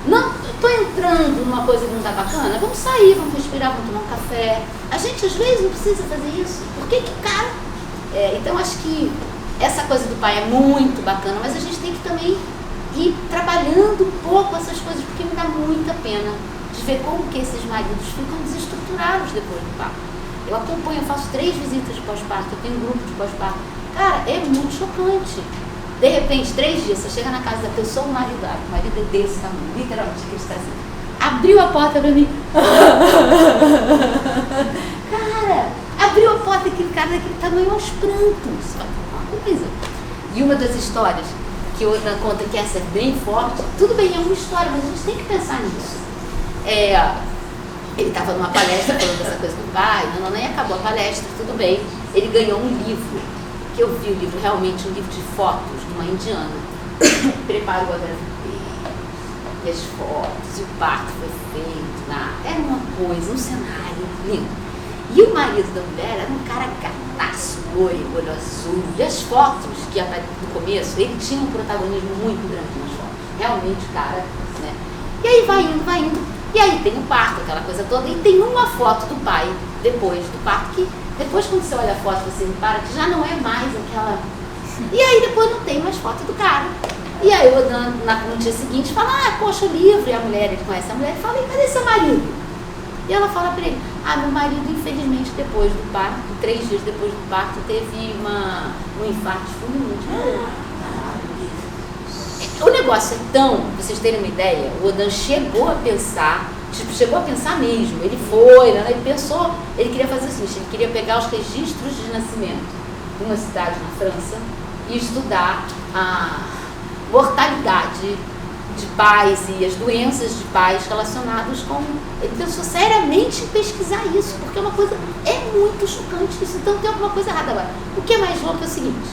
Não, tô entrando numa coisa que não tá bacana? Vamos sair, vamos respirar, vamos tomar um café. A gente às vezes não precisa fazer isso. Por que cara? Então acho que essa coisa do pai é muito bacana, mas a gente tem que também ir trabalhando um pouco essas coisas, porque me dá muita pena de ver como que esses maridos ficam desestruturados depois do parto. Eu acompanho, eu faço 3 visitas de pós-parto, eu tenho um grupo de pós-parto. Cara, é muito chocante. De repente, 3 dias, você chega na casa da pessoa, o marido é desse tamanho, literalmente, que ele está assim. Abriu a porta pra mim. Cara, abriu a porta, aquele cara daquele tamanho aos prantos. Uma coisa. E uma das histórias que outra conta que essa é bem forte, tudo bem, é uma história, mas a gente tem que pensar nisso. Ele estava numa palestra falando dessa coisa do pai, e acabou a palestra, tudo bem. Ele ganhou um livro, que eu vi o livro, realmente um livro de fotos de uma indiana. Preparou a gravidez, e as fotos, e o parto foi feito. Era uma coisa, um cenário lindo. E o marido da mulher era um cara gataço, loiro, olho azul. E as fotos, que no começo, ele tinha um protagonismo muito grande nas fotos. Realmente o cara, né? E aí vai indo. E aí tem o parto, aquela coisa toda, e tem uma foto do pai, depois do parto, que depois quando você olha a foto, você repara que já não é mais aquela... E aí depois não tem mais foto do cara. E aí no dia seguinte fala, poxa, o livro, e a mulher, ele conhece a mulher, e fala, e cadê seu marido? E ela fala pra ele, meu marido, infelizmente, depois do parto, 3 dias depois do parto, teve um infarto fulminante. O negócio é tão, pra vocês terem uma ideia, o Odan chegou a pensar mesmo, ele foi, ele pensou, ele queria fazer o seguinte, ele queria pegar os registros de nascimento de uma cidade na França e estudar a mortalidade de pais e as doenças de pais relacionados com... Ele pensou seriamente em pesquisar isso, porque é uma coisa, é muito chocante isso, então tem alguma coisa errada agora. O que é mais louco é o seguinte,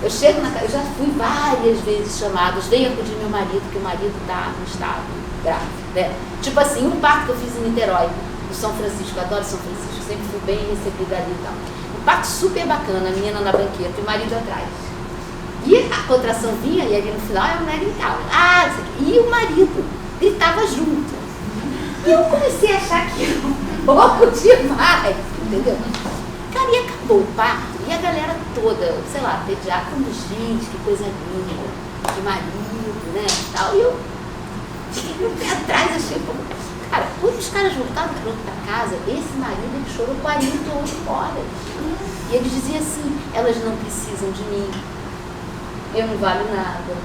eu chego na casa, eu já fui várias vezes chamados, venha acudir meu marido, que o marido está no estado grave, né? Tipo assim, um parto que eu fiz em Niterói, no São Francisco, eu adoro São Francisco, sempre fui bem recebida ali e tal. Um parto super bacana, a menina na banqueta e o marido atrás. E a contração vinha e ali no final a mulher gritava, e o marido gritava junto. E eu comecei a achar aquilo um pouco demais, entendeu? Cara, e acabou o parto, e a galera toda, sei lá, pediatra, gente, que coisa linda, que marido, né, e tal. E eu fiquei no pé atrás, achei um pouco... Cara, quando os caras voltaram pra casa, esse marido, ele chorou 48 horas. E ele dizia assim, elas não precisam de mim, eu não valho nada,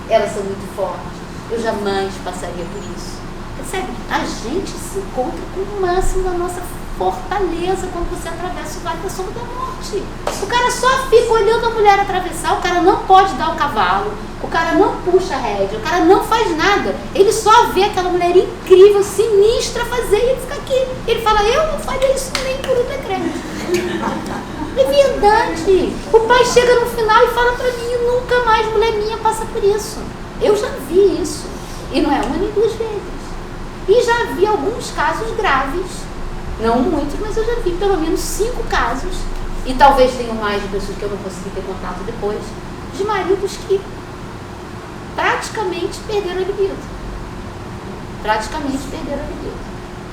elas são muito fortes, eu jamais passaria por isso. Percebe? A gente se encontra com o máximo da nossa fortaleza quando você atravessa o vale da sombra da morte. O cara só fica olhando a mulher atravessar, o cara não pode dar o cavalo, o cara não puxa a rédea, o cara não faz nada. Ele só vê aquela mulher incrível, sinistra fazer e ele fica aqui. Ele fala, eu não faria isso nem por um decreto. É verdade. O pai chega no final e fala pra mim, nunca mais mulher minha passa por isso. Eu já vi isso. E não é uma nem 2 vezes. E já vi alguns casos graves. Não muitos, mas eu já vi pelo menos 5 casos. E talvez tenham mais de pessoas que eu não consegui ter contato depois. De maridos que praticamente perderam a libido. Praticamente perderam a libido.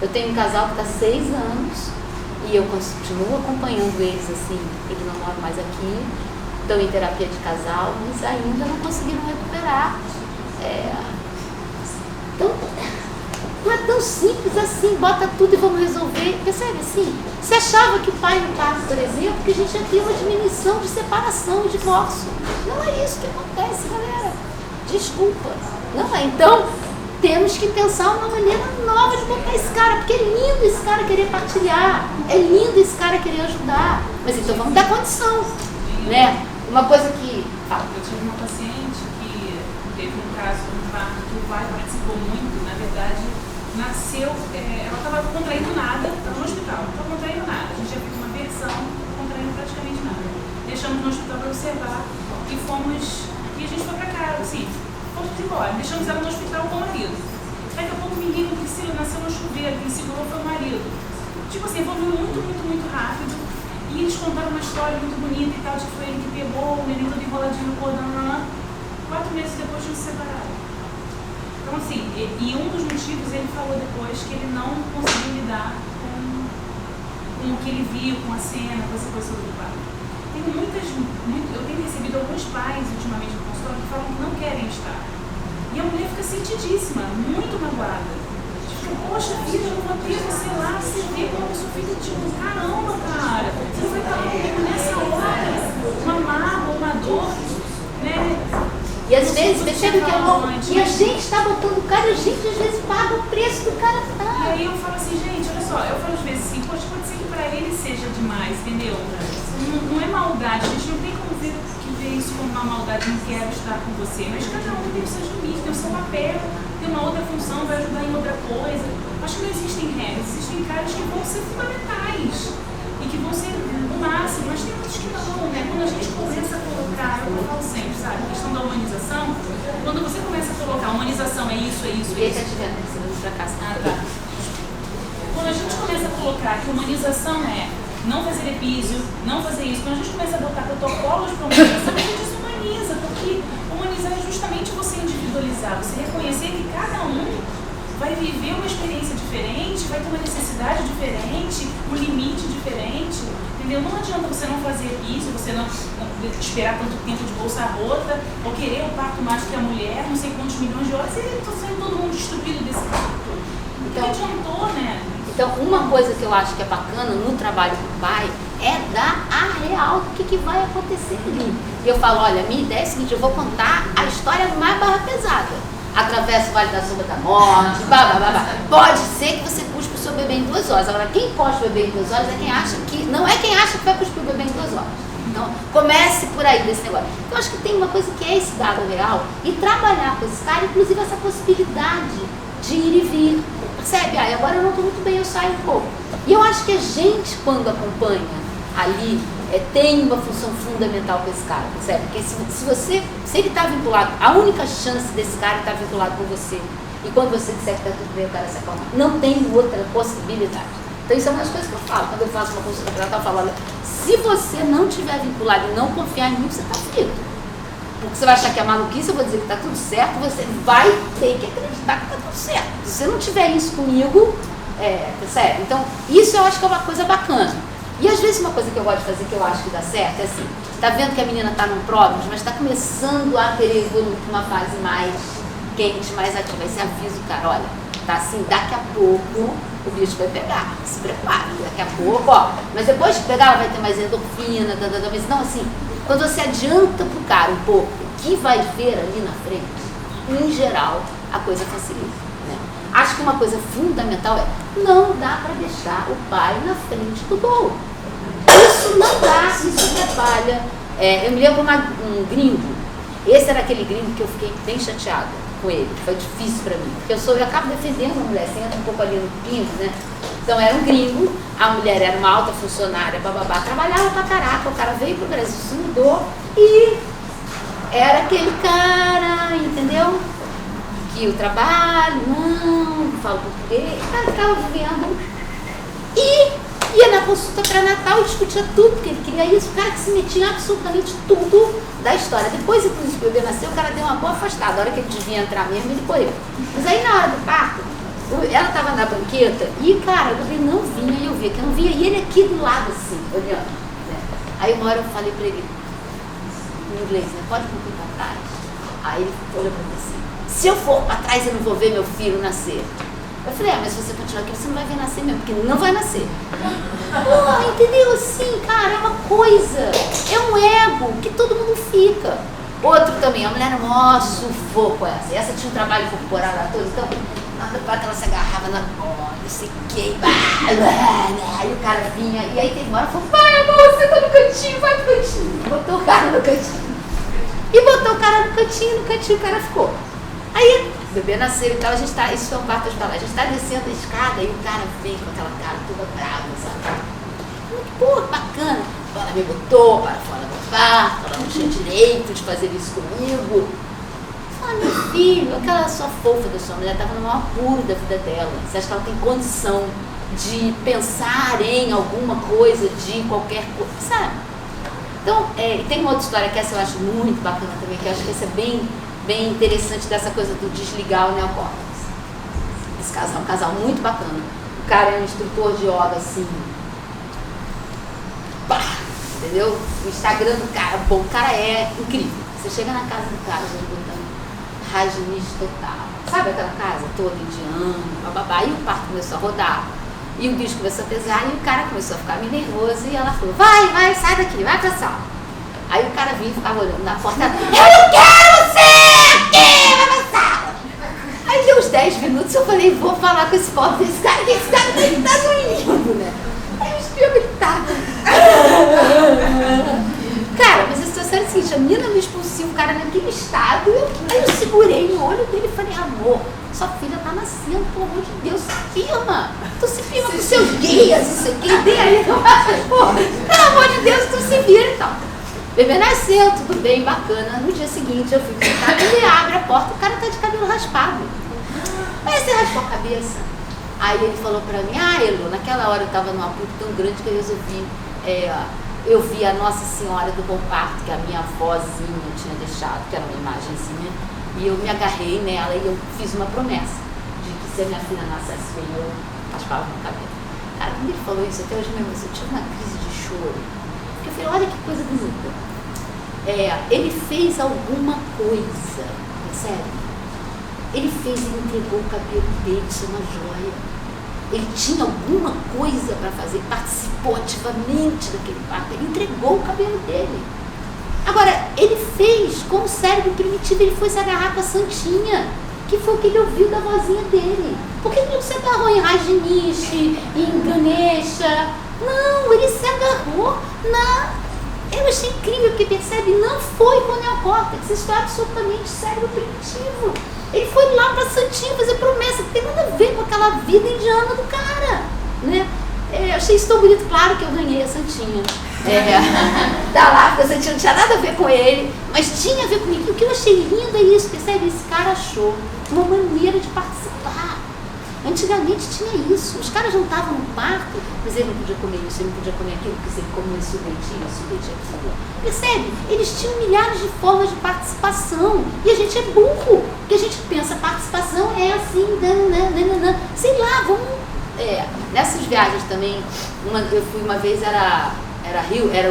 Eu tenho um casal que está 6 anos e eu continuo acompanhando eles assim, eles não moram mais aqui, estão em terapia de casal, mas ainda não conseguiram recuperar. Então, não é tão simples assim, bota tudo e vamos resolver. Percebe assim? Você achava que o pai no caso, por exemplo, que a gente já tem uma diminuição de separação e divórcio. Não é isso que acontece, galera. Desculpa. Não é. Então, temos que pensar uma maneira nova de botar esse cara, porque é lindo esse cara querer partilhar, é lindo esse cara querer ajudar. Mas então vamos dar condição, né? Uma coisa que... Eu tive uma paciente que teve um caso no parto que o pai participou muito, na verdade, nasceu, ela estava contraindo nada, estava no hospital, não estava contraindo nada. A gente já fez uma versão, não contraindo praticamente nada. Deixamos no hospital para observar e a gente foi para casa, assim, fomos embora, deixamos ela no hospital com o marido. Daqui a pouco o menino Priscila nasceu no chuveiro, quem segurou foi o marido. Tipo assim, evoluiu muito rápido. E eles contaram uma história muito bonita e tal, de que foi ele que pegou o neném todo enroladinho no cordão, 4 meses depois tinham se separado. Então assim, e um dos motivos ele falou depois que ele não conseguiu lidar com o que ele viu, com a cena, com essa coisa do pai. Eu tenho recebido alguns pais ultimamente no consultório que falam que não querem estar. E a mulher fica sentidíssima, muito magoada. Poxa vida, eu não vou ter você lá, você vê como a pessoa fica tipo, caramba, cara, você não vai estar comigo nessa hora, uma mágoa, uma dor, né? E às vezes, percebe que é bom, e a gente está botando o cara, a gente às vezes paga o preço do cara. E aí eu falo assim, gente, olha só, eu falo às vezes assim, pode ser que pra ele seja demais, entendeu? Não é maldade, a gente não tem como ver isso como uma maldade, não quero estar com você, mas cada um tem os seus limites, tem o seu papel, tem uma outra função, vai ajudar em outra coisa. Acho que não existem regras, existem caras que vão ser fundamentais e que vão ser o máximo, mas tem muitos que não, né? Quando a gente começa a colocar, eu falo sempre, sabe, a questão da humanização, quando você começa a colocar, a humanização é isso, é isso, é isso. Quando a gente começa a colocar que humanização é não fazer epísio, não fazer isso, quando a gente começa a botar protocolos para humanização, a gente desumaniza, porque humanizar é justamente você individualizar, você reconhecer que cada um vai viver uma experiência diferente, vai ter uma necessidade diferente, um limite diferente, entendeu? Não adianta você não fazer epísio, você não esperar tanto tempo de bolsa rota, ou querer o parto mais que a mulher, não sei quantos milhões de horas, e tô saindo todo mundo destruído desse parto. Então, adiantou, né? Então, uma coisa que eu acho que é bacana no trabalho do pai é dar a real do que vai acontecer ali. E eu falo, olha, a minha ideia é a seguinte, eu vou contar a história mais barra pesada. Atravessa o Vale da Sombra da Morte, Pode ser que você cuspe o seu bebê em 2 horas. Agora, quem cospe o bebê em 2 horas é quem acha que... Não é quem acha que vai cuspir o bebê em 2 horas. Então, comece por aí desse negócio. Então, acho que tem uma coisa que é esse dado real e trabalhar com esse cara, inclusive essa possibilidade de ir e vir. Percebe? Agora eu não estou muito bem, eu saio um pouco. E eu acho que a gente, quando acompanha ali, tem uma função fundamental com esse cara, percebe? Porque se ele está vinculado, a única chance desse cara estar vinculado com você, e quando você disser que está tudo bem, o cara se acalma, não tem outra possibilidade. Então isso é uma das coisas que eu falo, quando eu faço uma consulta pré-natal, eu falo, olha, se você não estiver vinculado e não confiar em mim, você está frito. Porque você vai achar que é maluquice, eu vou dizer que está tudo certo, você vai ter que acreditar que está tudo certo. Se você não tiver isso comigo, percebe? Então, isso eu acho que é uma coisa bacana. E às vezes uma coisa que eu gosto de fazer, que eu acho que dá certo, é assim, tá vendo que a menina está num pródromo, mas está começando a querer evoluir para uma fase mais quente, mais ativa. Aí você avisa o cara, olha, tá assim, daqui a pouco o bicho vai pegar, se prepara, daqui a pouco, ó. Mas depois que pegar, ela vai ter mais endorfina, mas não assim, quando você adianta pro cara um pouco o que vai ver ali na frente, em geral, a coisa facilita. Acho que uma coisa fundamental é não dá para deixar o pai na frente do gol. Isso não dá, isso atrapalha. Eu me lembro um gringo, esse era aquele gringo que eu fiquei bem chateada com ele, foi difícil para mim, porque eu acabo defendendo a mulher, você entra um pouco ali no pingo, né? Então era um gringo, a mulher era uma alta funcionária, bababá, trabalhava pra caraca, o cara veio pro Brasil, se mudou e era aquele cara, entendeu? Que o trabalho, não falo português, o cara ficava vivendo e ia na consulta pré-natal e discutia tudo, porque ele queria isso, o cara que se metia em absolutamente tudo da história. Depois, inclusive, que o bebê nasceu, o cara deu uma boa afastada, a hora que ele devia entrar mesmo, ele correu. Mas aí na hora do parto, Ela estava na banqueta e, cara, o Gabriel não vinha e eu via que não vinha. E ele aqui do lado, assim, olhando. Né? Aí uma hora eu falei pra ele, em inglês, né? Pode ir um pouquinho pra trás? Aí ele olhou pra mim assim, se eu for pra trás eu não vou ver meu filho nascer. Eu falei, mas se você continuar aqui, você não vai ver nascer mesmo, porque não vai nascer. Pô, entendeu? Assim, cara, é uma coisa, é um ego que todo mundo fica. Outro também, a mulher era mó sufoco essa. E essa tinha um trabalho corporal lá todo, então, nada para que ela se agarrava na bola, não sei o que, aí o cara vinha, e aí teve uma hora e falou, vai amor, senta no cantinho, vai pro cantinho. Botou o cara no cantinho. E botou o cara no cantinho, o cara ficou. Aí, o bebê nasceu e tal, a gente tá, isso foi um quarto de falar, a gente tá descendo a escada e o cara veio com aquela cara toda brava, sabe? Pô, bacana. Ela me botou para fora do quarto, ela não tinha direito de fazer isso comigo. Fala, meu filho, aquela sua fofa da sua mulher estava no maior apuro da vida dela. Você acha que ela tem condição de pensar em alguma coisa, de qualquer coisa, sabe? Então, tem uma outra história que essa eu acho muito bacana também, que eu acho que essa é bem interessante dessa coisa do desligar o neocórtex. Esse casal é um casal muito bacana. O cara é um instrutor de yoga, assim, pá, entendeu? O Instagram do cara, bom, o cara é incrível. Você chega na casa do cara, já botando rajnish total. Sabe aquela casa toda indiana, bababá, e o parto começou a rodar. E o bicho começou a pesar e o cara começou a ficar meio nervoso e ela falou, vai, sai daqui, vai pra sala. Aí o cara vinha e ficava olhando na porta, eu não quero você aqui, vai pra sala. Aí deu uns 10 minutos e eu falei, vou falar com esse pobre desse cara, que esse cara tá doendo, né? Aí o espírito gritava. Cara, mas a situação era a seguinte, a menina me expulsiva, o cara naquele estado, aí eu segurei no olho dele e falei, amor, sua filha tá nascendo, pelo amor de Deus, se firma. Tu se firma com seus guias, isso aqui, dele. Pelo amor de Deus, tu se vira e tal. Bebê nasceu, tudo bem, bacana. No dia seguinte eu fui sentada, ele abre a porta, o cara tá de cabelo raspado. Aí você raspou a cabeça. Aí ele falou pra mim, Elo, naquela hora eu tava num apuro tão grande que eu resolvi, eu vi a Nossa Senhora do Bom Parto, que a minha avózinha tinha deixado, que era uma imagenzinha, e eu me agarrei nela e eu fiz uma promessa de que se a minha filha nascesse bem, eu raspava meu cabelo. Cara, quando ele falou isso, até hoje mesmo, eu tive uma crise de choro. Porque eu falei, olha que coisa bonita. Ele fez alguma coisa, percebe? Ele entregou o cabelo dele, isso é uma joia. Ele tinha alguma coisa para fazer, participou ativamente daquele parto, ele entregou o cabelo dele. Agora, ele fez com o cérebro primitivo, ele foi se agarrar com a santinha, que foi o que ele ouviu da vozinha dele. Por que ele não se agarrou em Rajnish, em Ganesha? Não, ele se agarrou Eu achei incrível, porque percebe, não foi com o neocórtex, isso é absolutamente cérebro primitivo. Ele foi lá pra santinha fazer promessa, que tem nada a ver com aquela vida indiana do cara, né? Eu achei isso tão bonito, claro que eu ganhei a santinha. Da lá, porque a santinha não tinha nada a ver com ele, mas tinha a ver comigo. O que eu achei lindo é isso, percebe? Esse cara achou uma maneira de participar. Antigamente tinha isso, os caras não estavam no parto, mas ele não podia comer isso, ele não podia comer aquilo, porque se ele comesse o leite aquilo. Percebe? Eles tinham milhares de formas de participação, e a gente é burro, porque a gente pensa, participação é assim, sei lá, vamos... Nessas viagens também, eu fui uma vez, era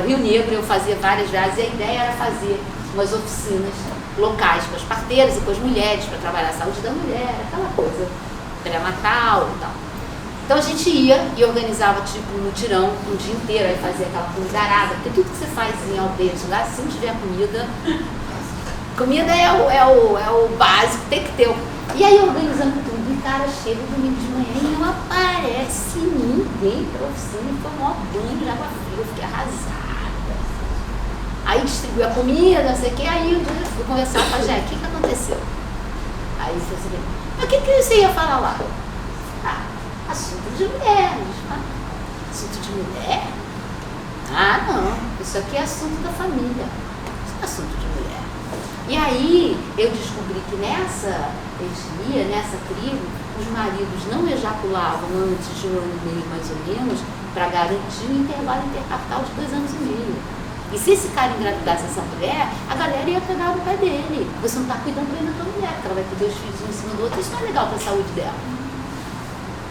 o Rio Negro, eu fazia várias viagens, e a ideia era fazer umas oficinas locais com as parteiras e com as mulheres, para trabalhar a saúde da mulher, aquela coisa pré-natal e tal. Então a gente ia e organizava tipo um mutirão um dia inteiro, aí fazia aquela comida, porque tudo que você faz em aldeias, lá se não tiver comida é o básico, tem que ter. E aí organizando tudo, e cara chega domingo de manhã e não aparece ninguém pra oficina, e foi um maior banho de água fria, eu fiquei arrasada. Aí distribuiu a comida, não sei o que, aí um dia eu fui conversar com a Jé, o que aconteceu? Aí ele falou assim, mas o que você ia falar lá? Assunto de mulher. Assunto de mulher? Não, isso aqui é assunto da família. Isso é assunto de mulher. E aí eu descobri que nessa etnia, nessa tribo, os maridos não ejaculavam antes de 1 ano e meio, mais ou menos, para garantir o intervalo intercapital de 2 anos e meio. E se esse cara engravidasse essa mulher, a galera ia pegar no pé dele. Você não está cuidando bem da tua mulher, porque ela vai ter 2 filhos um em cima do outro, isso não é legal para a saúde dela.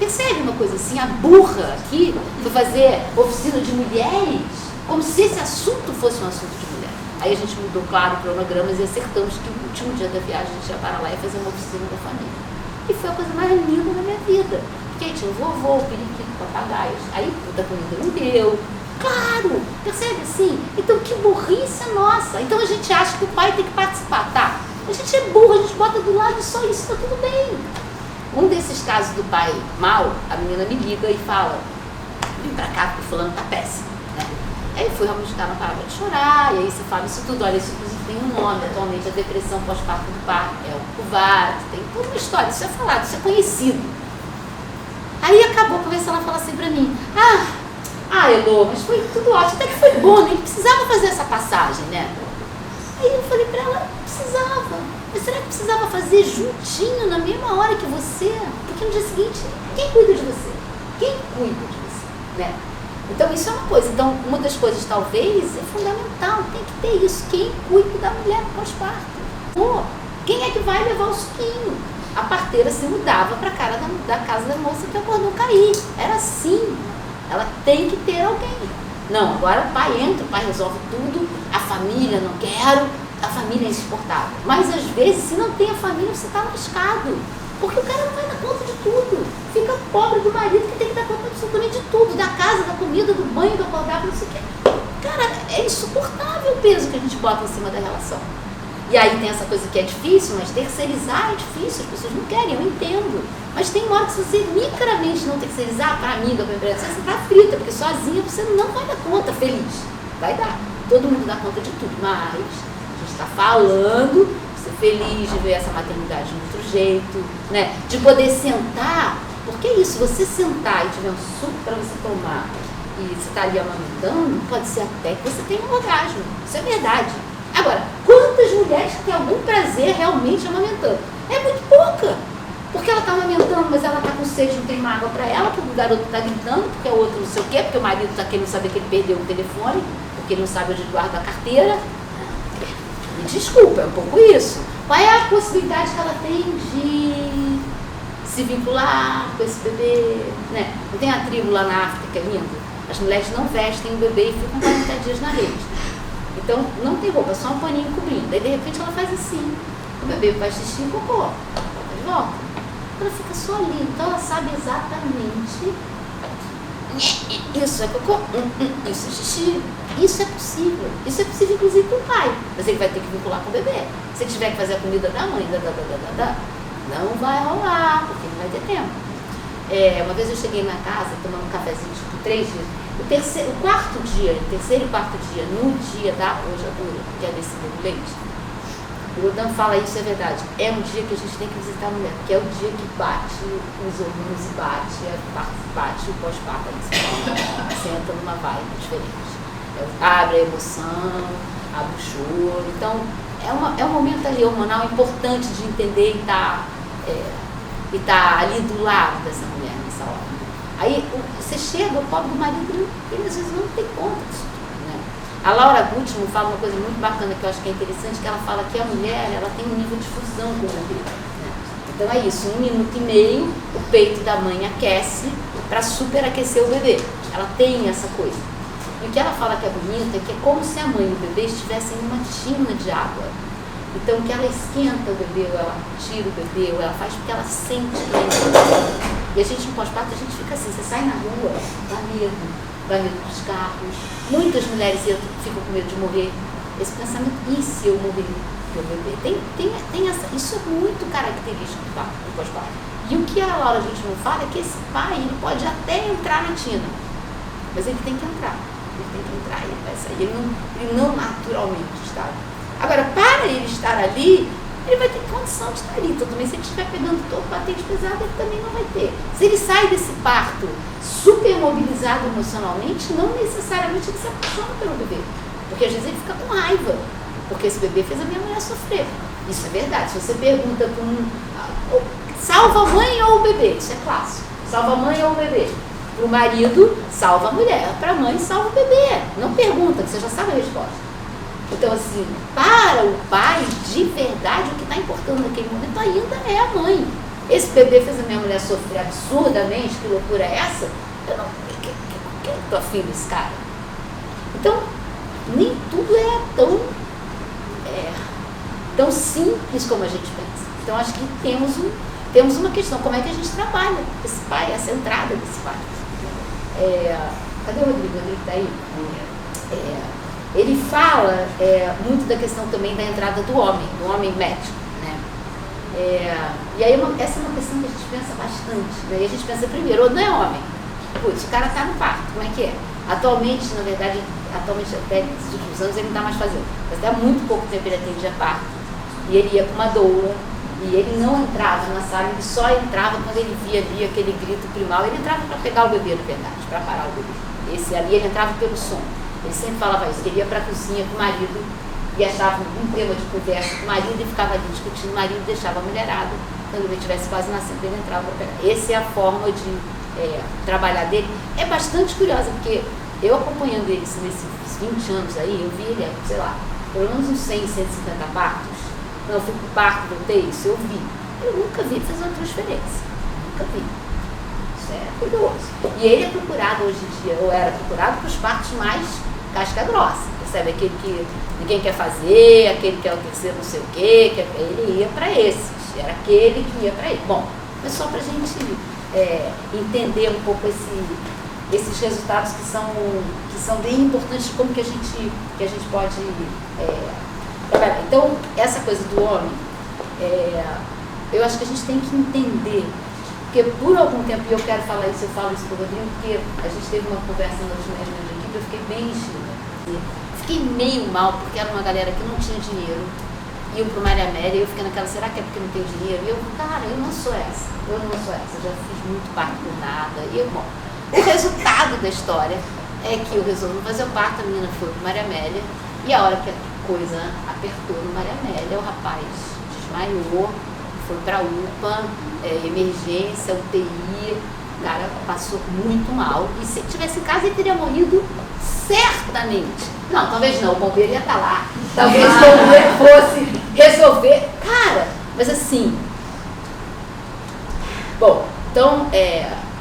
Percebe uma coisa assim? A burra aqui foi fazer oficina de mulheres, como se esse assunto fosse um assunto de mulher. Aí a gente mudou, claro, cronogramas e acertamos que o último dia da viagem a gente ia parar lá e fazer uma oficina da família. E foi a coisa mais linda da minha vida. Porque aí tinha o vovô, o periquito, o papagaio. Aí puta comida não deu. Claro, percebe assim? Então que burrice é nossa. Então a gente acha que o pai tem que participar, tá? A gente é burro, a gente bota do lado e só isso, tá tudo bem. Um desses casos do pai mal, a menina me liga e fala, vem pra cá porque fulano tá péssimo, né? Aí eu fui realmente, cara, não parava de chorar, e aí você fala isso tudo, olha, isso inclusive tem um nome, atualmente a depressão pós-parto do parto, é o CUVAD, tem toda uma história, isso é falado, isso é conhecido. Aí acabou a conversa, ela fala assim pra mim, Elô, mas foi tudo ótimo, até que foi bom, nem precisava fazer essa passagem, né? Aí eu falei pra ela, precisava, mas será que precisava fazer juntinho, na mesma hora que você? Porque no dia seguinte, quem cuida de você? Quem cuida de você, né? Então isso é uma coisa, então uma das coisas talvez é fundamental, tem que ter isso, quem cuida da mulher pós-parto? Quem é que vai levar o suquinho? A parteira se mudava para a cara da casa da moça que acordou cair. Era assim. Ela tem que ter alguém. Não, agora o pai entra, o pai resolve tudo, a família não quero, a família é insuportável. Mas às vezes, se não tem a família, você está lascado. Porque o cara não vai dar conta de tudo. Fica pobre do marido que tem que dar conta absolutamente de tudo. Da casa, da comida, do banho, do acordar, não sei o quê. Cara, é insuportável o peso que a gente bota em cima da relação. E aí tem essa coisa que é difícil, mas terceirizar é difícil, as pessoas não querem, eu entendo. Mas tem uma hora que se você micramente não terceirizar para amiga, para empresa, você está frita, porque sozinha você não vai dar conta feliz. Vai dar. Todo mundo dá conta de tudo, mas a gente está falando de ser feliz, de ver essa maternidade de outro jeito, né? De poder sentar, porque é isso, você sentar e tiver um suco para você tomar e você está ali amamentando, pode ser até que você tenha um orgasmo. Isso é verdade. Agora, quantas mulheres têm algum prazer realmente amamentando? É muito pouca. Porque ela está amamentando, mas ela está com sede, não tem uma água para ela, porque o garoto está gritando, porque o outro não sei o quê, porque o marido está querendo saber que ele perdeu o telefone, porque ele não sabe onde guarda a carteira. Me desculpa, é um pouco isso. Qual é a possibilidade que ela tem de se vincular com esse bebê? Né? Não tem a tribo lá na África que é lindo? As mulheres não vestem o bebê e ficam 40 dias na rede. Então, não tem roupa, só um paninho cobrindo. Daí, de repente, ela faz assim. O bebê faz xixi e cocô. Volta de volta. Ela fica só ali. Então, ela sabe exatamente. Isso é cocô. Isso é xixi. Isso é possível. Isso é possível, inclusive, para o pai. Mas ele vai ter que vincular com o bebê. Se ele tiver que fazer a comida da mãe, não vai rolar, porque não vai ter tempo. Uma vez eu cheguei na casa, tomando um cafezinho, tipo, 3 dias. O terceiro e quarto dia, no dia da arrojadura, que é descida do leite, o Rodin fala isso, é verdade. É um dia que a gente tem que visitar a mulher, porque é o dia que bate os hormônios e bate o pós-parto. Senta numa vibe diferente. Abre a emoção, abre o choro. Então, é um momento ali hormonal importante de entender e tá ali do lado dessa mulher nessa hora. Aí você chega, o pobre do marido, ele às vezes não tem conta disso tudo, né? A Laura Gutman fala uma coisa muito bacana que eu acho que é interessante, que ela fala que a mulher, ela tem um nível de fusão com o bebê, né? Então é isso, 1 minuto e meio, o peito da mãe aquece para superaquecer o bebê. Ela tem essa coisa. E o que ela fala que é bonito é que é como se a mãe e o bebê estivessem em uma tina de água. Então, que ela esquenta o bebê, ou ela tira o bebê, ou ela faz porque ela sente que é. E a gente, no pós-parto, a gente fica assim, você sai na rua, dá medo dos carros. Muitas mulheres ficam com medo de morrer. Esse pensamento, e se eu morrer pelo bebê? Isso é muito característico do pós-parto. E o que a Laura Gutman fala é que esse pai, ele pode até entrar na tina, mas ele tem que entrar. Ele tem que entrar, ele vai sair. Ele não naturalmente está. Agora, para ele estar ali, ele vai ter condição de estar ali. Então, também, se ele estiver pegando todo o patente pesado, ele também não vai ter. Se ele sai desse parto super mobilizado emocionalmente, não necessariamente ele se apaixona pelo bebê. Porque às vezes ele fica com raiva. Porque esse bebê fez a minha mulher sofrer. Isso é verdade. Se você pergunta para salva a mãe ou o bebê? Isso é clássico. Salva a mãe ou o bebê? Para o marido, salva a mulher. Para a mãe, salva o bebê. Não pergunta, que você já sabe a resposta. Então, assim, para o pai, de verdade, o que está importando naquele momento ainda é a mãe. esse bebê fez a minha mulher sofrer absurdamente, que loucura é essa? Eu não tô afim desse cara. Então, nem tudo é tão simples como a gente pensa. Então, acho que temos uma questão, como é que a gente trabalha esse pai, essa entrada desse pai. Cadê o Rodrigo? O Rodrigo está aí? Ele fala muito da questão também da entrada do homem médico, né? E aí essa é uma questão que a gente pensa bastante, né? E a gente pensa primeiro, não é homem, putz, o cara está no parto, como é que é? Atualmente, na verdade, até nesses últimos anos ele não está mais fazendo, mas até há muito pouco tempo ele atendia parto, e ele ia com uma doula, e ele não entrava na sala, ele só entrava quando ele via ali aquele grito primal, ele entrava para pegar o bebê, na verdade, para parar o bebê. Esse ali, ele entrava pelo som. Ele sempre falava isso, que ele ia para a cozinha com o marido e achava um tema de conversa com o marido e ficava ali discutindo o marido, deixava a mulherada. Quando ele estivesse quase nascendo, ele entrava para pegar. Essa é a forma de trabalhar dele. É bastante curiosa, porque eu acompanhando ele nesses 20 anos aí, eu vi ele, sei lá, pelo menos uns 100, 150 partos. Não, eu fui para o parto, voltei, isso eu vi. Eu nunca vi ele fazer uma transferência. Nunca vi. Isso é curioso. E ele é procurado hoje em dia, ou era procurado para os partos mais casca grossa, percebe? Aquele que ninguém quer fazer, aquele que é o terceiro não sei o quê, ele ia para esses, era aquele que ia para ele. Bom, mas só para a gente entender um pouco esses resultados que são bem importantes, como que a gente pode trabalhar. Então, essa coisa do homem, eu acho que a gente tem que entender, porque por algum tempo, e eu quero falar isso, eu falo isso para o Rodrigo, porque a gente teve uma conversa na última reunião de equipe, eu fiquei bem enchida. Fiquei meio mal, porque era uma galera que não tinha dinheiro, iam para o Maria Amélia, e eu fiquei naquela, será que é porque não tem dinheiro? E eu, cara, eu não sou essa, eu já fiz muito parto por nada. E bom, o resultado da história é que eu resolvi fazer o parto, a menina foi para o Maria Amélia, e a hora que a coisa apertou no Maria Amélia, o rapaz desmaiou, foi para a UPA, emergência, UTI, o cara passou muito mal, e se ele estivesse em casa ele teria morrido certamente. Não, talvez não, o bombeiro ia estar lá, talvez o bombeiro fosse resolver, cara, mas assim, bom, então,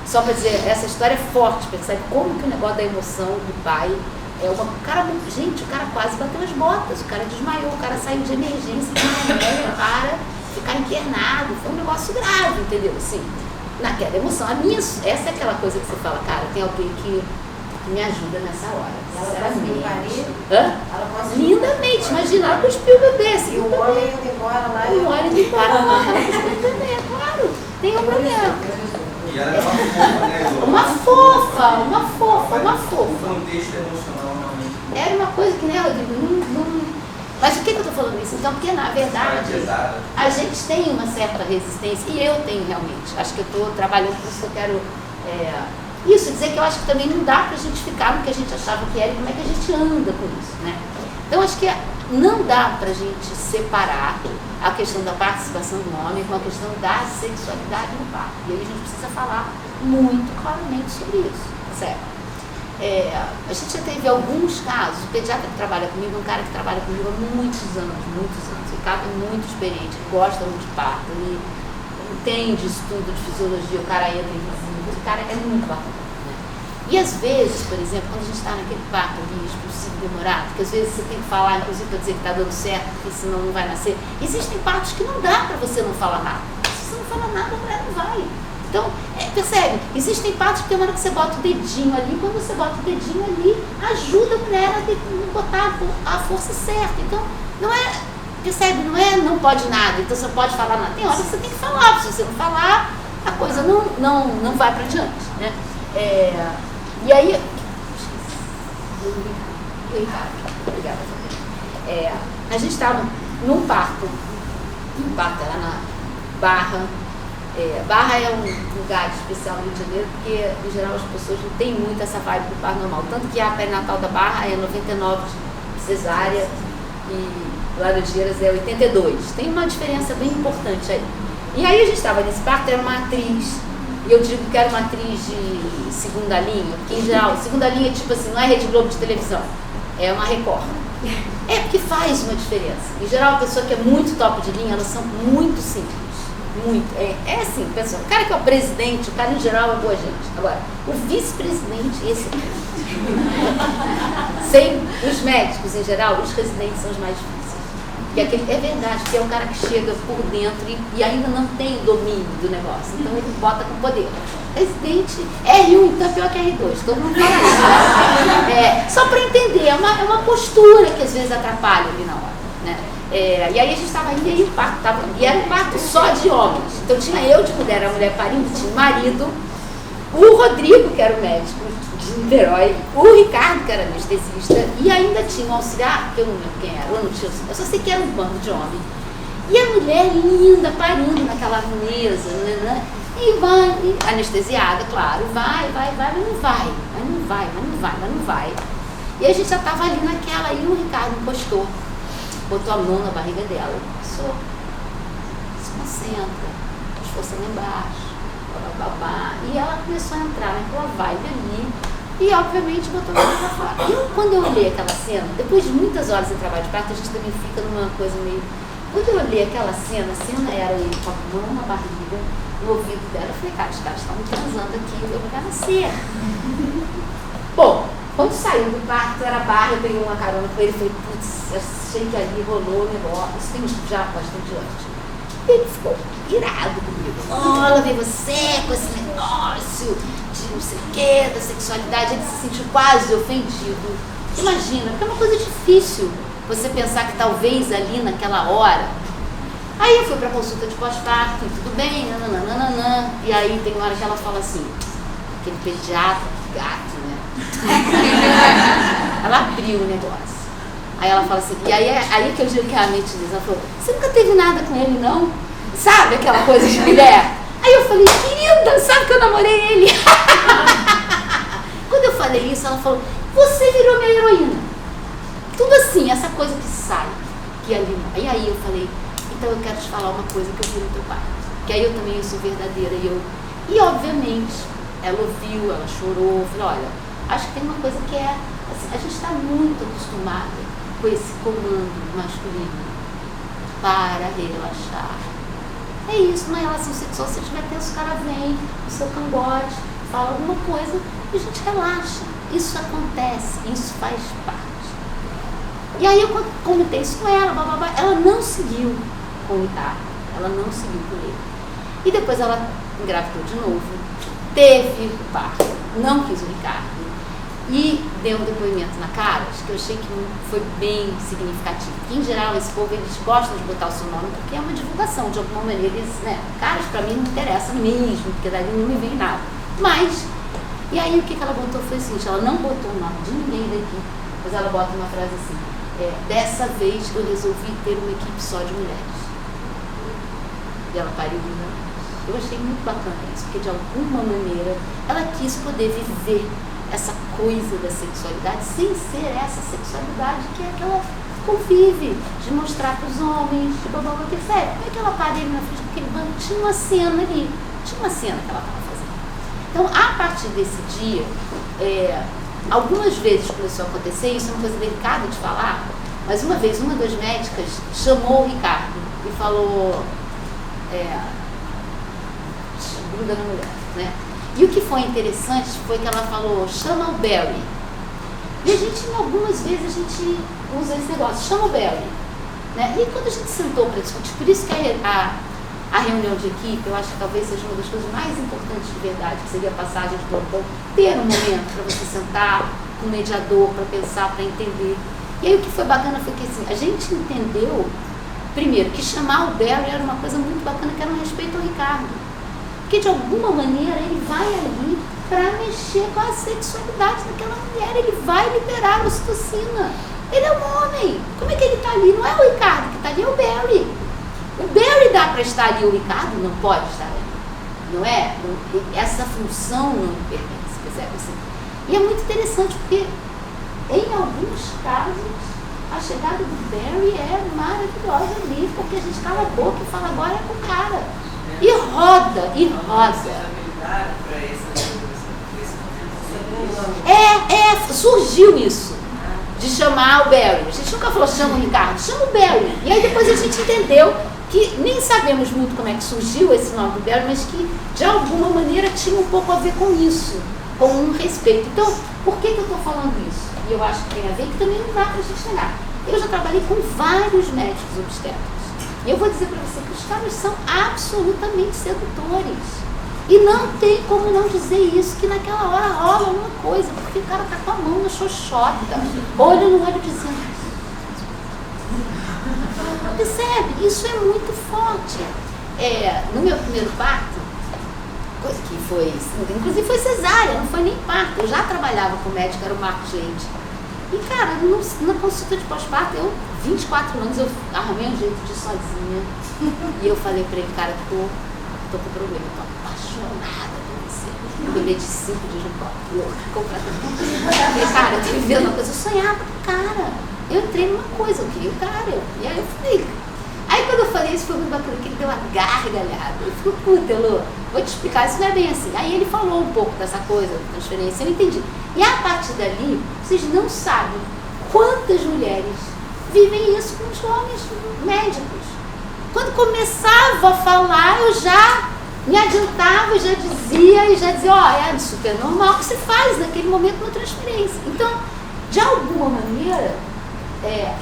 só para dizer, essa história é forte, percebe como que o negócio da emoção do pai gente, o cara quase bateu as botas, o cara desmaiou, o cara saiu de emergência para ficar internado, foi um negócio grave, entendeu? Assim, naquela emoção. Essa é aquela coisa que você fala, cara, tem alguém que me ajuda nessa hora. Ela conseguiu parir? Lindamente, imagina, ela cuspiu o bebê. E o homem indo embora lá. O homem indo embora lá, ela cuspiu o bebê, claro, tem um problema. E ela é uma fofa, né? Uma fofa. O contexto emocional realmente. Era uma coisa que, né, Rodrigo, Mas o que eu estou falando isso? Então, porque na verdade a gente tem uma certa resistência, e eu tenho realmente. Acho que eu estou trabalhando com isso que eu quero. Isso, dizer que eu acho que também não dá para a gente ficar no que a gente achava que era e como é que a gente anda com isso, né? Então, acho que não dá para a gente separar a questão da participação do homem com a questão da sexualidade no parto. E aí a gente precisa falar muito claramente sobre isso, certo? A gente já teve alguns casos, o pediatra que trabalha comigo é um cara que trabalha comigo há muitos anos, o cara é muito experiente, ele gosta muito de parto, ele entende estudo de fisiologia, o cara entra em visita, o cara é muito bacana, né? E às vezes, por exemplo, quando a gente está naquele parto ali, expulsivo demorado, que às vezes você tem que falar, inclusive para dizer que está dando certo, porque senão não vai nascer, existem partos que não dá para você não falar nada, se você não fala nada, a mulher não vai. Então, percebe? Existem partos que tem uma hora que você bota o dedinho ali, quando você bota o dedinho ali, ajuda a mulher a botar a força certa. Então, não é, percebe? Não pode nada, então você não pode falar nada. Tem hora que você tem que falar, se você não falar, a coisa não vai para diante, né? E aí, obrigada. A gente estava num parto lá na Barra. Barra é um lugar especial no Rio de Janeiro, porque em geral as pessoas não têm muito essa vibe do parto normal. Tanto que a perinatal da Barra é 99 de cesárea e Laranjeiras é 82. Tem uma diferença bem importante aí. E aí a gente estava nesse parto, era uma atriz, e eu digo que era uma atriz de segunda linha, porque em geral, segunda linha tipo assim, não é Rede Globo de televisão, é uma Record. Porque faz uma diferença. Em geral, a pessoa que é muito top de linha, elas são muito simples. muito. É assim, pessoal, o cara que é o presidente, o cara em geral é boa gente. Agora, o vice-presidente, esse sem os médicos em geral, os residentes são os mais difíceis. Porque é verdade, porque é um cara que chega por dentro e ainda não tem o domínio do negócio. Então ele bota com poder. Residente, R1, então é pior que R2, todo mundo fala isso. Só para entender, é uma postura que às vezes atrapalha ali na hora. Né? E aí a gente estava indo e era um parto só de homens. Então tinha eu de mulher, a mulher parindo, tinha o marido, o Rodrigo, que era o médico de Niterói, o Ricardo, que era anestesista, e ainda tinha um auxiliar, que eu não lembro quem era, eu só sei que era um bando de homem. E a mulher linda, parindo naquela mesa, né? E vai, anestesiada, claro, vai, mas não vai. E a gente já estava ali naquela, e o Ricardo encostou, botou a mão na barriga dela, passou, se concentra, esforça lá embaixo, babá, e ela começou a entrar naquela vibe ali, e obviamente botou a mão pra fora. E quando eu olhei aquela cena, depois de muitas horas em trabalho de parto, a gente também fica numa coisa meio... Quando eu olhei aquela cena, a cena era ele com a mão na barriga, no ouvido dela, eu falei, cara, os caras estão transando aqui, eu vou nascer. Bom, quando saiu do parto, era barra, eu peguei uma carona com ele e falei, putz, achei que ali rolou o negócio, isso tem já bastante anos. E ele ficou irado comigo. Olha, vem você com esse negócio de não sei o que, da sexualidade. Ele se sentiu quase ofendido. Imagina, porque é uma coisa difícil você pensar que talvez ali naquela hora. Aí eu fui pra consulta de pós-parto, tudo bem, nananana. E aí tem uma hora que ela fala assim, aquele pediatra, gato, né? Ela abriu o negócio. Aí ela fala assim, e aí que eu digo que a mente diz, ela falou, você nunca teve nada com ele, não? Sabe aquela coisa de mulher? Aí eu falei, querida, sabe que eu namorei ele? Quando eu falei isso, ela falou, você virou minha heroína. Tudo assim, essa coisa que sai, que ali. E aí eu falei, então eu quero te falar uma coisa que eu vi no teu pai. Que aí eu também sou verdadeira. E obviamente, ela ouviu, ela chorou, eu falei, olha, acho que tem uma coisa que é, assim, a gente está muito acostumada com esse comando masculino para relaxar. É isso, numa relação sexual, se tiver tenso, o cara vem, o seu cangote, fala alguma coisa e a gente relaxa. Isso acontece, isso faz parte. E aí eu comentei isso com ela, ela não seguiu com o Ricardo, ela não seguiu com ele. E depois ela engravidou de novo, teve o parto, não quis o Ricardo. E deu um depoimento na Caras, que eu achei que foi bem significativo. Porque, em geral, esse povo, eles gostam de botar o seu nome porque é uma divulgação. De alguma maneira, eles, né? Caras, pra mim, não interessa mesmo, porque daí não me vem nada. Mas, e aí o que ela botou foi o seguinte, ela não botou o nome de ninguém daqui, mas ela bota uma frase assim, dessa vez eu resolvi ter uma equipe só de mulheres. E ela pariu linda. Eu achei muito bacana isso, porque de alguma maneira ela quis poder viver essa coisa da sexualidade sem ser essa sexualidade que é aquela convive, de mostrar para os homens, de babá, porque sério, como é que ela para ele na frente daquele banco? Tinha uma cena ali, tinha uma cena que ela estava fazendo. Então, a partir desse dia, algumas vezes começou a acontecer, isso é uma coisa delicada de falar, mas uma vez uma das médicas chamou o Ricardo e falou, gruda na mulher, né? E o que foi interessante foi que ela falou, chama o Barry. E a gente, algumas vezes, a gente usa esse negócio, chama o Barry. Né? E quando a gente sentou para discutir, por isso que a reunião de equipe, eu acho que talvez seja uma das coisas mais importantes de verdade, que seria a passagem de plantão, ter um momento para você sentar com o mediador, para pensar, para entender. E aí o que foi bacana foi que assim, a gente entendeu, primeiro, que chamar o Barry era uma coisa muito bacana, que era um respeito ao Ricardo. Porque de alguma maneira ele vai ali para mexer com a sexualidade daquela mulher, ele vai liberar a ocitocina. Ele é um homem. Como é que ele está ali? Não é o Ricardo que está ali, é o Barry. O Barry dá para estar ali, o Ricardo não pode estar ali. Não é? Essa função não lhe pertence, percebe assim? E é muito interessante porque, em alguns casos, a chegada do Barry é maravilhosa ali, porque a gente cala a boca e fala agora é com o cara. E roda, e roda. Surgiu isso, de chamar o Barry. A gente nunca falou chama o Ricardo, chama o Barry. E aí depois a gente entendeu que nem sabemos muito como é que surgiu esse nome do Belo, mas que de alguma maneira tinha um pouco a ver com isso, com um respeito. Então, por que eu estou falando isso? E eu acho que tem a ver, que também não dá para a gente negar. Eu já trabalhei com vários médicos obstetras. E eu vou dizer para você que os caras são absolutamente sedutores. E não tem como não dizer isso, que naquela hora rola uma coisa, porque o cara tá com a mão na xoxota, olho no olho dizendo... Percebe? Isso é muito forte. No meu primeiro parto, coisa que foi, inclusive foi cesárea, não foi nem parto. Eu já trabalhava com médico, era o Marcos Leite. E, cara, na consulta de pós-parto, 24 anos, eu arrumei um jeito de ir sozinha. E eu falei pra ele, cara, tô com problema, tô apaixonada por você. Eu bebê de 5 dias no copo, louca, completamente. Eu falei, cara, eu tô vivendo uma coisa, eu sonhava com o cara. Eu entrei numa coisa, eu queria o cara. E aí eu falei. Aí quando eu falei isso, foi muito bacana, que ele deu uma gargalhada. Ele ficou, puta, Elô, vou te explicar, isso não é bem assim. Aí ele falou um pouco dessa coisa, da transferência, eu entendi. E a partir dali, vocês não sabem quantas mulheres vivem isso com os homens médicos. Quando começava a falar, eu já me adiantava, já dizia, ó, é super normal que se faz naquele momento uma transferência. Então, de alguma maneira,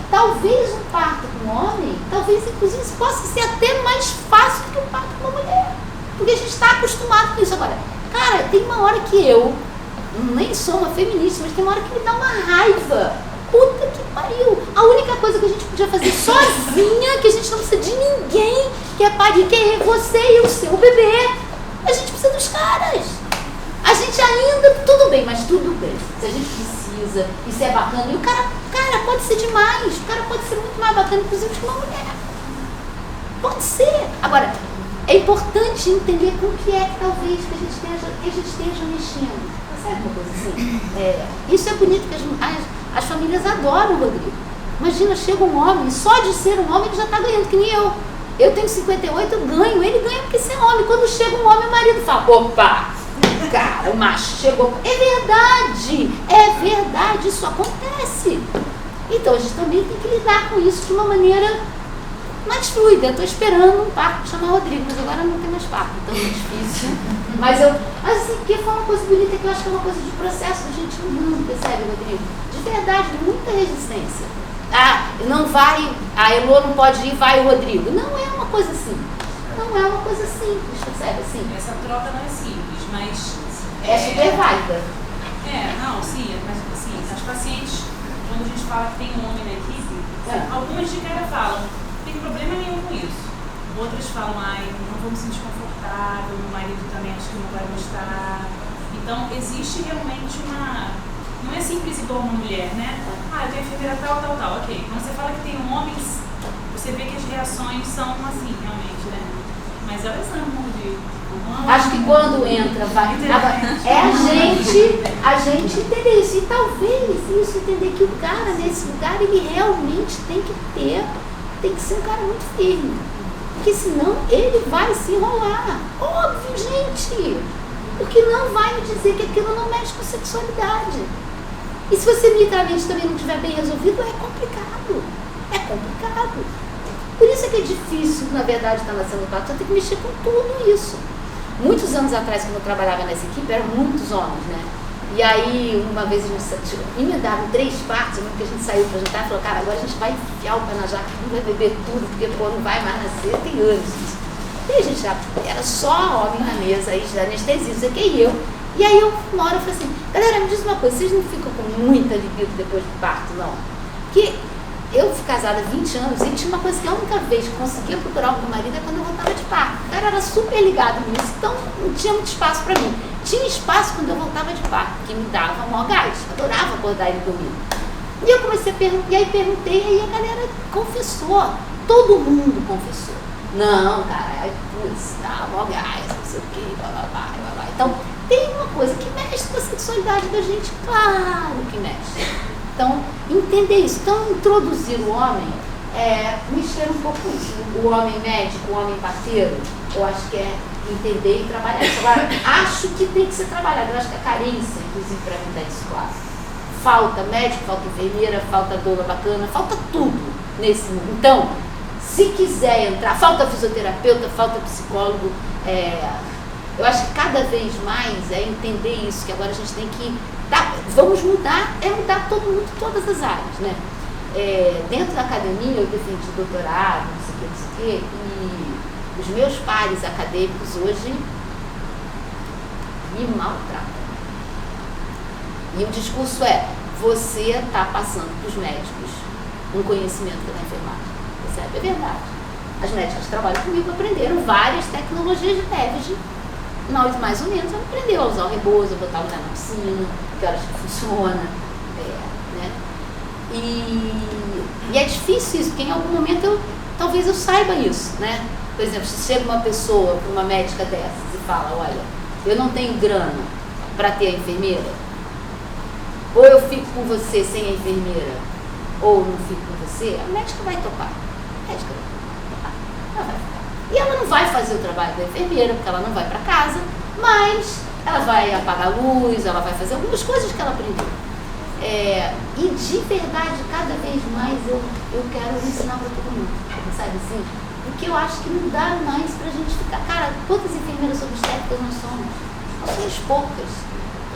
talvez um parto com um homem, talvez inclusive isso possa ser até mais fácil do que um parto com uma mulher. Porque a gente está acostumado com isso. Agora, cara, tem uma hora que eu, nem sou uma feminista, mas tem uma hora que me dá uma raiva. Puta que pariu! A única coisa que a gente podia fazer sozinha, que a gente não precisa de ninguém, que é parir, que é você e o seu bebê. A gente precisa dos caras. A gente ainda, tudo bem, mas tudo bem. Se a gente precisa, isso é bacana. E o cara pode ser demais. O cara pode ser muito mais bacana, inclusive, que uma mulher. Pode ser. Agora, é importante entender com o que é que talvez que a gente esteja mexendo. Sabe uma coisa assim? Isso é bonito, que as famílias adoram o Rodrigo. Imagina, chega um homem, só de ser um homem ele já está ganhando, que nem eu. Eu tenho 58, eu ganho. Ele ganha porque ser homem. Quando chega um homem, o marido fala, opa, cara, o macho chegou. É verdade, isso acontece. Então a gente também tem que lidar com isso de uma maneira mais fluida. Eu estou esperando um parto chamar Rodrigo, mas agora não tem mais parto, então é difícil. Mas assim, porque foi uma coisa bonita, que eu acho que é uma coisa de processo da gente humano, percebe, Rodrigo? De verdade, muita resistência. Não vai, a Elô não pode ir, vai o Rodrigo. Não é uma coisa assim. Não é uma coisa simples, percebe assim? Essa troca não é simples, mas... É super válida. Não, sim, mas assim, as pacientes, quando a gente fala que tem um homem na equipe, algumas de cara falam, não tem problema nenhum com isso. Outras falam, não vou me sentir confortável, meu marido também acho que não vai gostar. Então, existe realmente não é simples igual uma mulher, né? Eu tenho enfermeira tal, ok. Quando você fala que tem homens, você vê que as reações são assim, realmente, né? Mas elas amam Acho que quando entra, vai. A gente entender isso. E talvez isso, entender que o cara nesse lugar, ele realmente tem que ser um cara muito firme. Porque senão ele vai se enrolar. Óbvio, gente. Porque não vai me dizer que aquilo não mexe com sexualidade. E se você militarmente também não estiver bem resolvido, é complicado. Por isso é que é difícil, na verdade, estar nascendo parto. Você tem que mexer com tudo isso. Muitos anos atrás, quando eu trabalhava nessa equipe, eram muitos homens, né? E aí, uma vez a gente emendaram 3 partos, porque a gente saiu para jantar e falou, cara, agora a gente vai enfiar o pé na jaca, não vai beber tudo, porque não vai mais nascer, tem anos. E a gente já era só homem na mesa, aí já anestesia, não sei o que, e eu. E aí, uma hora eu falei assim, galera, me diz uma coisa, vocês não ficam com muita libido depois do parto, não? Porque eu fui casada há 20 anos e tinha uma coisa que a única vez que eu conseguia procurar o meu marido é quando eu voltava de parto. O cara era super ligado nisso, então não tinha muito espaço para mim. Tinha espaço quando eu voltava de parto, que me dava maior gás. Adorava acordar ele dormindo. E eu comecei a perguntar, e aí perguntei, e aí a galera confessou. Todo mundo confessou. Não, cara, putz, dá maior gás, não sei o quê, blá. Então, tem uma coisa que mexe com a sexualidade da gente, claro que mexe. Então, entender isso. Então, introduzir o homem mexer um pouco isso. O homem médico, o homem parteiro, eu acho que é entender e trabalhar isso. Agora, acho que tem que ser trabalhado. Eu acho que a carência, inclusive, para mim, está isso claro. Falta médico, falta enfermeira, falta doula bacana, falta tudo nesse mundo. Então, Se quiser entrar, falta fisioterapeuta, falta psicólogo. Eu acho que cada vez mais é entender isso, que agora a gente tem que... vamos mudar, mudar todo mundo, todas as áreas, né? Dentro da academia eu defendi doutorado, não sei o que, e os meus pares acadêmicos hoje me maltratam. E o discurso você está passando para os médicos um conhecimento da enfermagem. Percebe? É verdade. As médicas que trabalham comigo aprenderam várias tecnologias de TEVG. Mais ou menos ela aprendeu a usar o rebozo, a botar o pé na piscina, que horas que funciona. Né? E é difícil isso, porque em algum momento talvez eu saiba isso, né? Por exemplo, se chega uma pessoa para uma médica dessas e fala, olha, eu não tenho grana para ter a enfermeira, ou eu fico com você sem a enfermeira, ou não fico com você, a médica vai topar. Ela vai ficar. E ela não vai fazer o trabalho da enfermeira, porque ela não vai para casa, mas ela vai apagar a luz, ela vai fazer algumas coisas que ela aprendeu. E de verdade, cada vez mais eu quero ensinar para todo mundo, sabe assim? Porque eu acho que não dá mais pra gente ficar... Cara, quantas enfermeiras obstétricas nós somos? Nós somos poucas.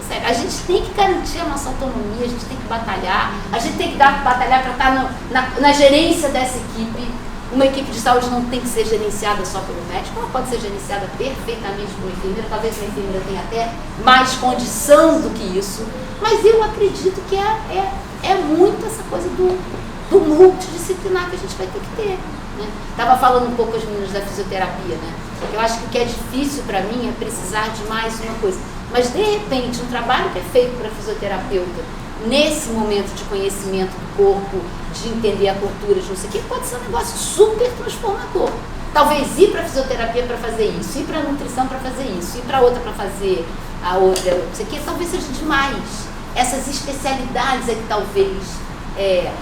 Sério, a gente tem que garantir a nossa autonomia, a gente tem que batalhar, a gente tem que batalhar para estar na gerência dessa equipe. Uma equipe de saúde não tem que ser gerenciada só pelo médico, ela pode ser gerenciada perfeitamente por uma enfermeira, talvez a enfermeira tenha até mais condição do que isso, mas eu acredito que é muito essa coisa do multidisciplinar que a gente vai ter que ter. Né? Estava falando um pouco com as meninas da fisioterapia, né? Eu acho que o que é difícil para mim é precisar de mais uma coisa, mas de repente um trabalho que é feito para fisioterapeuta nesse momento de conhecimento do corpo, de entender a cultura, de não sei o que, pode ser um negócio super transformador. Talvez ir para a fisioterapia para fazer isso, ir para a nutrição para fazer isso, ir para outra para fazer a outra, não sei o que, talvez seja demais. Essas especialidades é que talvez...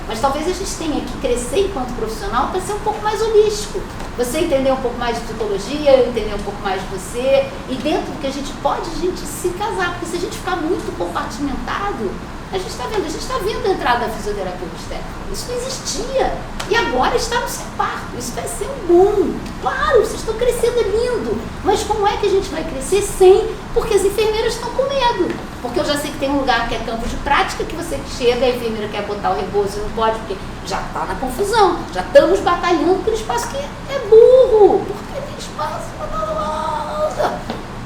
mas talvez a gente tenha que crescer enquanto profissional para ser um pouco mais holístico. Você entender um pouco mais de psicologia, eu entender um pouco mais de você, e dentro do que a gente pode, a gente se casar, porque se a gente ficar muito compartimentado, a gente está vendo a entrada da fisioterapia obstétrica. Isso não existia. E agora está no seu parto. Isso vai ser um boom. Claro, vocês estão crescendo, é lindo. Mas como é que a gente vai crescer sem? Porque as enfermeiras estão com medo. Porque eu já sei que tem um lugar que é campo de prática, que você chega, a enfermeira quer botar o rebozo e não pode, porque já está na confusão. Já estamos batalhando por espaço que é burro. Porque tem espaço para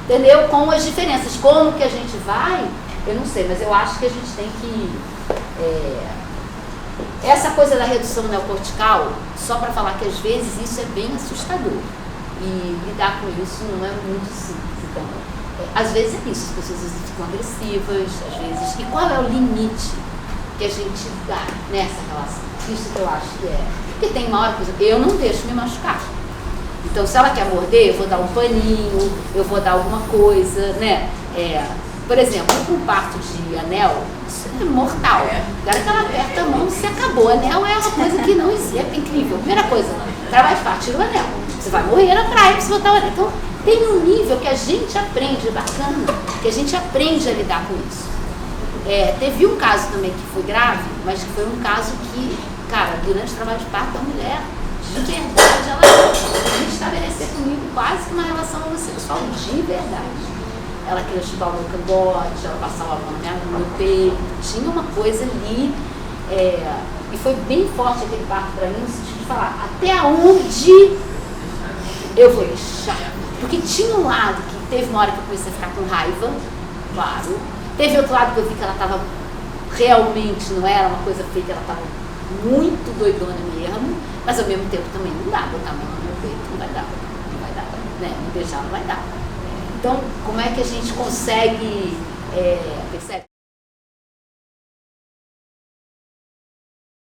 entendeu? Com as diferenças. Como que a gente vai... Eu não sei, mas eu acho que a gente tem que... essa coisa da redução neocortical, só para falar que às vezes isso é bem assustador. E lidar com isso não é muito simples. Então, às vezes é isso, as pessoas ficam agressivas, às vezes... E qual é o limite que a gente dá nessa relação? Isso que eu acho que é... Porque tem uma hora que eu não deixo me machucar. Então, se ela quer morder, eu vou dar um paninho, eu vou dar alguma coisa, né? Por exemplo, um parto de anel, isso é mortal. O cara que ela aperta a mão, se acabou. Anel é uma coisa que não existe, é incrível. Primeira coisa, trabalho de parto, tira o anel. Você vai morrer na praia pra você botar o anel. Então, tem um nível que a gente aprende, bacana, que a gente aprende a lidar com isso. Teve um caso também que foi grave, mas que foi um caso que, cara, durante o trabalho de parto, a mulher, de verdade, ela queria estabelecer comigo quase que uma relação homossexual de verdade. Ela queria chutar o meu cangote, ela passava a mão no meu peito, tinha uma coisa ali, e foi bem forte aquele parto para mim, no sentido de falar até onde eu vou deixar. Porque tinha um lado que teve uma hora que eu comecei a ficar com raiva, claro, teve outro lado que eu vi que ela estava realmente, não era uma coisa feita, ela estava muito doidona mesmo, mas ao mesmo tempo também não dá, botar a mão no meu peito, não vai dar, né? Me beijar não vai dar. Então, como é que a gente consegue, percebe?